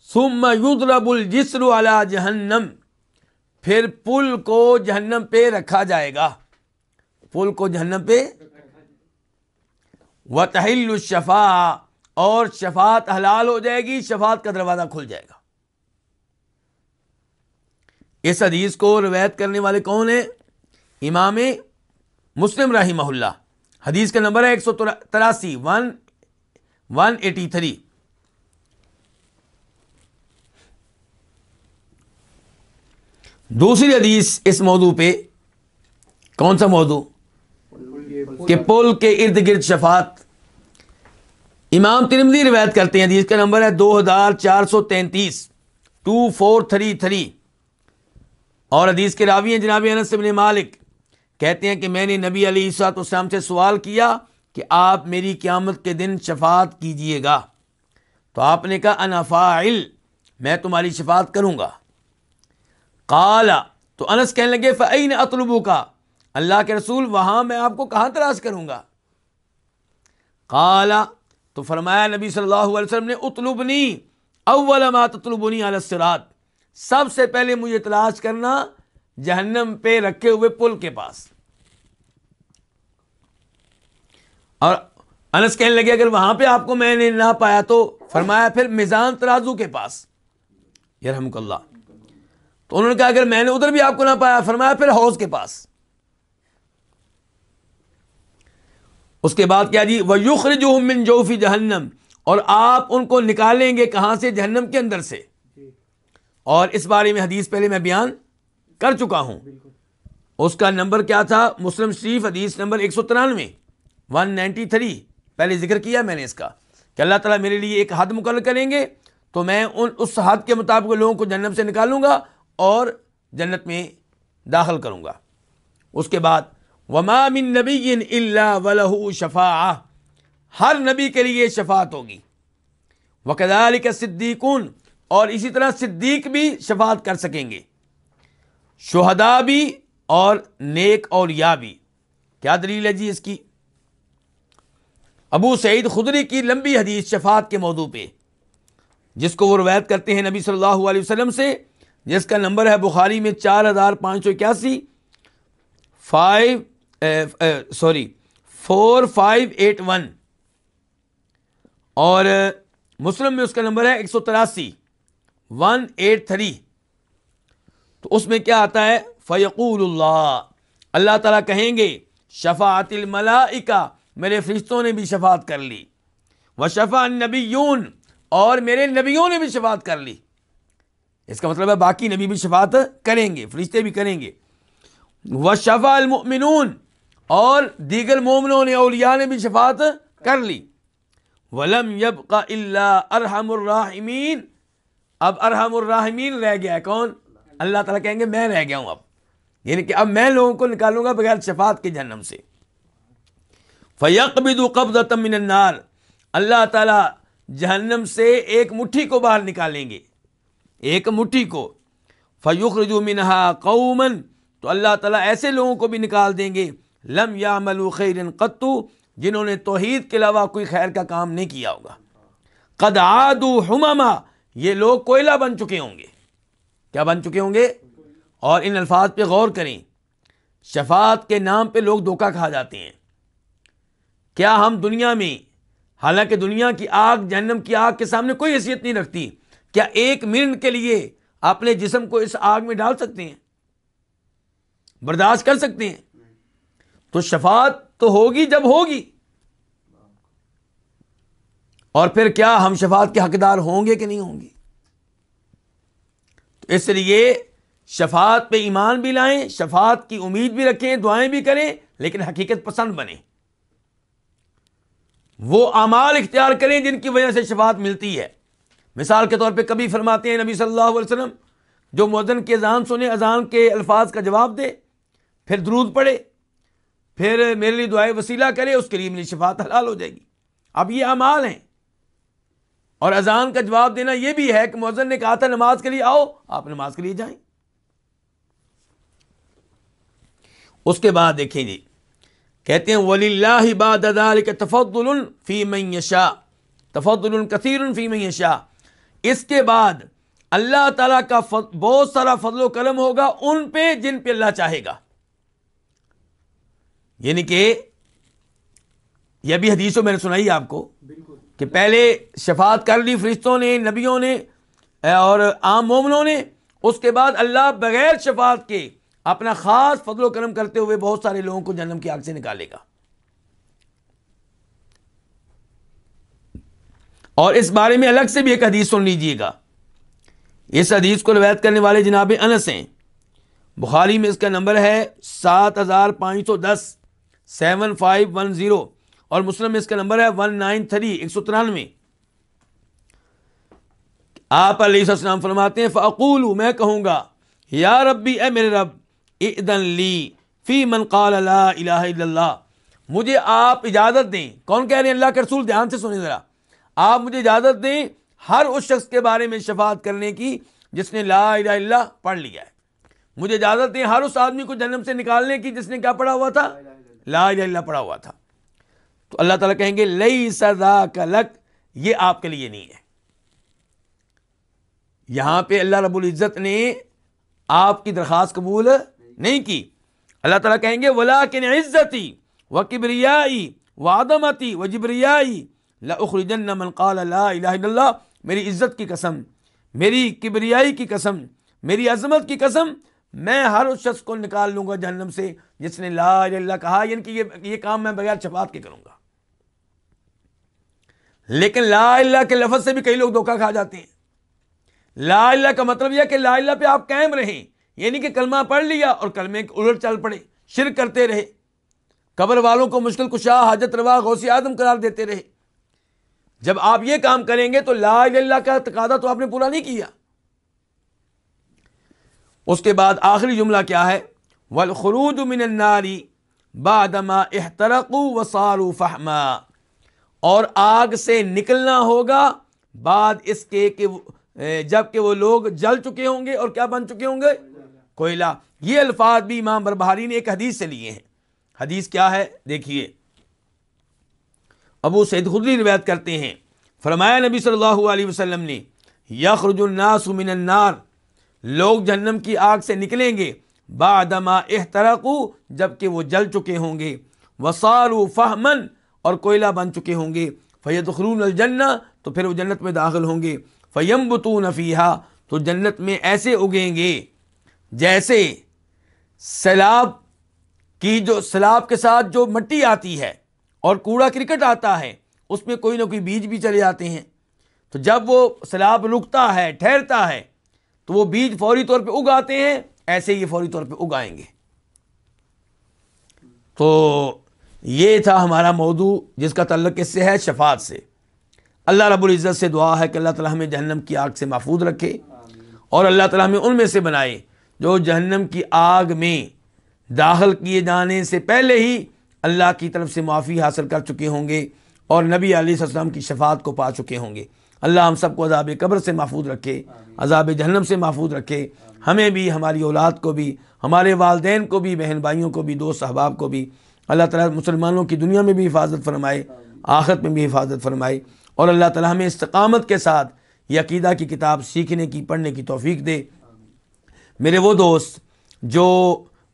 ثم یضرب الجسر علی جہنم, پھر پل کو جہنم پہ رکھا جائے گا. پل کو جہنم پہ. وتحل الشفاعہ, اور شفاعت حلال ہو جائے گی, شفاعت کا دروازہ کھل جائے گا. اس حدیث کو روایت کرنے والے کون ہیں؟ امام مسلم رحمہ اللہ. حدیث کا نمبر ہے 183 183. دوسری حدیث اس موضوع پہ, کون سا موضوع؟ کہ پل کے ارد گرد شفاعت. امام ترمذی روایت کرتے ہیں, حدیث کا نمبر ہے 2433 2433. اور حدیث کے راوی ہیں جناب انس بن مالک, کہتے ہیں کہ میں نے نبی علیہ الصلوۃ والسلام سے سوال کیا کہ آپ میری قیامت کے دن شفاعت کیجئے گا. تو آپ نے کہا انا فاعل، میں تمہاری شفاعت کروں گا. قال، تو انس کہنے لگے فأین اطلبک، اللہ کے رسول وہاں میں آپ کو کہاں تلاش کروں گا؟ قال، تو فرمایا نبی صلی اللہ علیہ وسلم نے اطلبنی اول ما تطلبنی علی الصراط، سب سے پہلے مجھے تلاش کرنا جہنم پہ رکھے ہوئے پل کے پاس. اور انس کہنے لگے اگر وہاں پہ آپ کو میں نے نہ پایا تو فرمایا پھر میزان ترازو کے پاس، یرحمک اللہ. تو انہوں نے کہا اگر میں نے ادھر بھی آپ کو نہ پایا، فرمایا پھر حوض کے پاس. اس کے بعد کیا جی، وَيُخْرِجُهُم مِّن جَوْفِ جہنم، اور آپ ان کو نکالیں گے کہاں سے؟ جہنم کے اندر سے. اور اس بارے میں حدیث پہلے میں بیان کر چکا ہوں. اس کا نمبر کیا تھا؟ مسلم شریف حدیث نمبر 193 193. پہلے ذکر کیا میں نے اس کا کہ اللہ تعالیٰ میرے لیے ایک حد مقرر کریں گے تو میں اس حد کے مطابق لوگوں کو جہنم سے نکالوں گا اور جنت میں داخل کروں گا. اس کے بعد وما من نبی الا ولہ شفاعہ، ہر نبی کے لیے شفاعت ہوگی. وکذالک الصدیقون، اور اسی طرح صدیق بھی شفاعت کر سکیں گے، شہداء بھی اور نیک اولیاء بھی. کیا دلیل ہے جی اس کی؟ ابو سعید خدری کی لمبی حدیث شفاعت کے موضوع پہ، جس کو وہ روایت کرتے ہیں نبی صلی اللہ علیہ وسلم سے، جس کا نمبر ہے بخاری میں 4581 4581، اور مسلم میں اس کا نمبر ہے 183 183. تو اس میں کیا آتا ہے؟ فیقول اللہ، اللہ تعالیٰ کہیں گے شفاعت الملائکہ، میرے فرشتوں نے بھی شفاعت کر لی، وشفع النبیون، اور میرے نبیوں نے بھی شفاعت کر لی. اس کا مطلب ہے باقی نبی بھی شفاعت کریں گے، فرشتے بھی کریں گے. وشفع المؤمنون، اور دیگر مومنوں نے، اولیاء نے بھی شفاعت کر لی. ولم یبق الا ارحم الراحمین، اب ارحم الراحمین رہ گیا ہے کون؟ اللہ تعالیٰ کہیں گے میں رہ گیا ہوں اب، یعنی کہ اب میں لوگوں کو نکالوں گا بغیر شفاعت کے جہنم سے. فیقبض قبضۃ من النار، اللہ تعالیٰ جہنم سے ایک مٹھی کو باہر نکالیں گے، ایک مٹھی کو. فیخرج منہا قوما، تو اللہ تعالیٰ ایسے لوگوں کو بھی نکال دیں گے لم یعملوا خیرا قط، جنہوں نے توحید کے علاوہ کوئی خیر کا کام نہیں کیا ہوگا. قد عادوا حمما، یہ لوگ کوئلہ بن چکے ہوں گے. کیا بن چکے ہوں گے؟ اور ان الفاظ پہ غور کریں، شفاعت کے نام پہ لوگ دھوکہ کھا جاتے ہیں. کیا ہم دنیا میں، حالانکہ دنیا کی آگ جہنم کی آگ کے سامنے کوئی حیثیت نہیں رکھتی، کیا ایک منٹ کے لیے اپنے جسم کو اس آگ میں ڈال سکتے ہیں؟ برداشت کر سکتے ہیں؟ تو شفاعت تو ہوگی جب ہوگی. اور پھر کیا ہم شفاعت کے حقدار ہوں گے کہ نہیں ہوں گے؟ تو اس لیے شفاعت پہ ایمان بھی لائیں، شفاعت کی امید بھی رکھیں، دعائیں بھی کریں، لیکن حقیقت پسند بنیں. وہ اعمال اختیار کریں جن کی وجہ سے شفاعت ملتی ہے. مثال کے طور پہ کبھی فرماتے ہیں نبی صلی اللہ علیہ وسلم، جو مؤذن کی اذان سنے، اذان کے الفاظ کا جواب دے، پھر درود پڑھے، پھر میرے لیے دعائے وسیلہ کرے، اس کے لیے میری شفاعت حلال ہو جائے گی. اب یہ اعمال ہیں. اور اذان کا جواب دینا یہ بھی ہے کہ مؤذن نے کہا تھا نماز کے لیے آؤ، آپ نماز کے لیے جائیں. اس کے بعد دیکھیں جی، کہتے ہیں وَلِلَّهِ بَعْدَ ذَلِكَ تَفَضُّلٌ فِي مَن يَشَاءُ، تفضل کثیر فی من یشاء. اس کے بعد اللہ تعالیٰ کا بہت سارا فضل و کرم ہوگا ان پہ جن پہ اللہ چاہے گا. یعنی کہ یہ بھی حدیثوں میں نے سنائی آپ کو کہ پہلے شفاعت کر لی فرشتوں نے، نبیوں نے اور عام مومنوں نے، اس کے بعد اللہ بغیر شفاعت کے اپنا خاص فضل و کرم کرتے ہوئے بہت سارے لوگوں کو جہنم کی آگ سے نکالے گا. اور اس بارے میں الگ سے بھی ایک حدیث سن لیجئے گا. اس حدیث کو روایت کرنے والے جناب انس ہیں. بخاری میں اس کا نمبر ہے 7510 7510، اور مسلم میں اس کا نمبر ہے 193 193. آپ علیہ السلام فرماتے ہیں فاقول، میں کہوں گا یا ربی، اے میرے رب، اذن لی فی من قال لا الہ الا اللہ، مجھے آپ اجازت دیں. کون کہہ رہے ہیں؟ اللہ کے رسول. دھیان سے سنیں ذرا. آپ مجھے اجازت دیں ہر اس شخص کے بارے میں شفاعت کرنے کی جس نے لا الہ الا اللہ پڑھ لیا ہے. مجھے اجازت دیں ہر اس آدمی کو جہنم سے نکالنے کی جس نے کیا پڑھا ہوا تھا؟ لا الہ الا اللہ پڑھا ہوا تھا. تو اللہ تعالیٰ کہیں گے لیس ذاک لک، یہ آپ کے لیے نہیں ہے. یہاں پہ اللہ رب العزت نے آپ کی درخواست قبول نہیں کی. اللہ تعالیٰ کہیں گے ولیکن عزتی وکبریائی وعظمتی وجبریائی لأخرجن من قال لا الہ الا اللہ. میری عزت کی قسم، میری کبریائی کی قسم، میری عظمت کی قسم، میں ہر اس شخص کو نکال لوں گا جہنم سے جس نے لا الہ الا اللہ کہا. یعنی کہ یہ کام میں بغیر شفاعت کے کروں گا. لیکن لا الہ الا اللہ کے لفظ سے بھی کئی لوگ دھوکہ کھا جاتے ہیں. لا الہ الا اللہ کا مطلب یہ کہ لا الہ الا اللہ پہ آپ قائم رہیں، یعنی کہ کلمہ پڑھ لیا اور کلمے کے الٹ چل پڑے، شرک کرتے رہے، قبر والوں کو مشکل کشا، حاجت روا، غوث اعظم قرار دیتے رہے. جب آپ یہ کام کریں گے تو لا الہ الا اللہ کا تقاضا تو آپ نے پورا نہیں کیا. اس کے بعد آخری جملہ کیا ہے؟ والخروج من النار بعدما احترقوا وصاروا فحما. اور آگ سے نکلنا ہوگا بعد اس کے کہ جب کہ وہ لوگ جل چکے ہوں گے اور کیا بن چکے ہوں گے؟ کوئلہ. یہ الفاظ بھی امام بربہاری نے ایک حدیث سے لیے ہیں. حدیث کیا ہے دیکھیے. ابو سعید خدری روایت کرتے ہیں، فرمایا نبی صلی اللہ علیہ وسلم نے یخرج الناس من النار، لوگ جہنم کی آگ سے نکلیں گے بعدما احترقوا، جب کہ وہ جل چکے ہوں گے، وصاروا فحما، اور کوئلہ بن چکے ہوں گے، فیدخلون الجنہ، تو پھر وہ جنت میں داخل ہوں گے، فینبتون فیہا، تو جنت میں ایسے اگیں گے جیسے سیلاب کی جو سیلاب کے ساتھ جو مٹی آتی ہے اور کوڑا کرکٹ آتا ہے اس میں کوئی نہ کوئی بیج بھی چلے جاتے ہیں. تو جب وہ سیلاب رکتا ہے، ٹھہرتا ہے، تو وہ بیج فوری طور پہ اگاتے ہیں، ایسے یہ فوری طور پہ اگائیں گے. تو یہ تھا ہمارا موضوع جس کا تعلق اس سے ہے شفاعت سے. اللہ رب العزت سے دعا ہے کہ اللہ تعالیٰ ہمیں جہنم کی آگ سے محفوظ رکھے اور اللہ تعالیٰ ہمیں ان میں سے بنائے جو جہنم کی آگ میں داخل کیے جانے سے پہلے ہی اللہ کی طرف سے معافی حاصل کر چکے ہوں گے اور نبی علیہ السلام کی شفاعت کو پا چکے ہوں گے. اللہ ہم سب کو عذاب قبر سے محفوظ رکھے، عذاب جہنم سے محفوظ رکھے. ہمیں بھی، ہماری اولاد کو بھی، ہمارے والدین کو بھی، بہن بھائیوں کو بھی، دوست احباب کو بھی اللہ تعالیٰ مسلمانوں کی دنیا میں بھی حفاظت فرمائے، آخرت میں بھی حفاظت فرمائے. اور اللہ تعالیٰ ہمیں استقامت کے ساتھ یہ عقیدہ کی کتاب سیکھنے کی، پڑھنے کی توفیق دے. میرے وہ دوست جو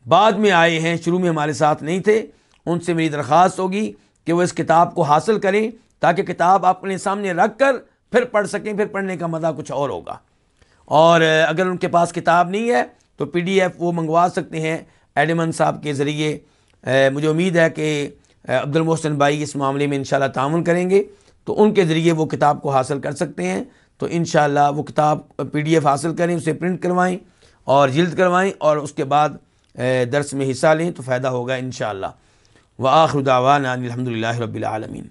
بعد میں آئے ہیں، شروع میں ہمارے ساتھ نہیں تھے، ان سے میری درخواست ہوگی کہ وہ اس کتاب کو حاصل کریں تاکہ کتاب اپنے سامنے رکھ کر پھر پڑھ سکیں. پھر پڑھنے کا مزہ کچھ اور ہوگا. اور اگر ان کے پاس کتاب نہیں ہے تو PDF وہ منگوا سکتے ہیں ایڈمن صاحب کے ذریعے. مجھے امید ہے کہ عبد المحسن بھائی اس معاملے میں انشاءاللہ تعاون کریں گے، تو ان کے ذریعے وہ کتاب کو حاصل کر سکتے ہیں. تو انشاءاللہ وہ کتاب PDF حاصل کریں، اسے پرنٹ کروائیں اور جلد کروائیں اور اس کے بعد درس میں حصہ لیں تو فائدہ ہوگا انشاءاللہ. وآخر دعوانا الحمدللہ رب العالمین.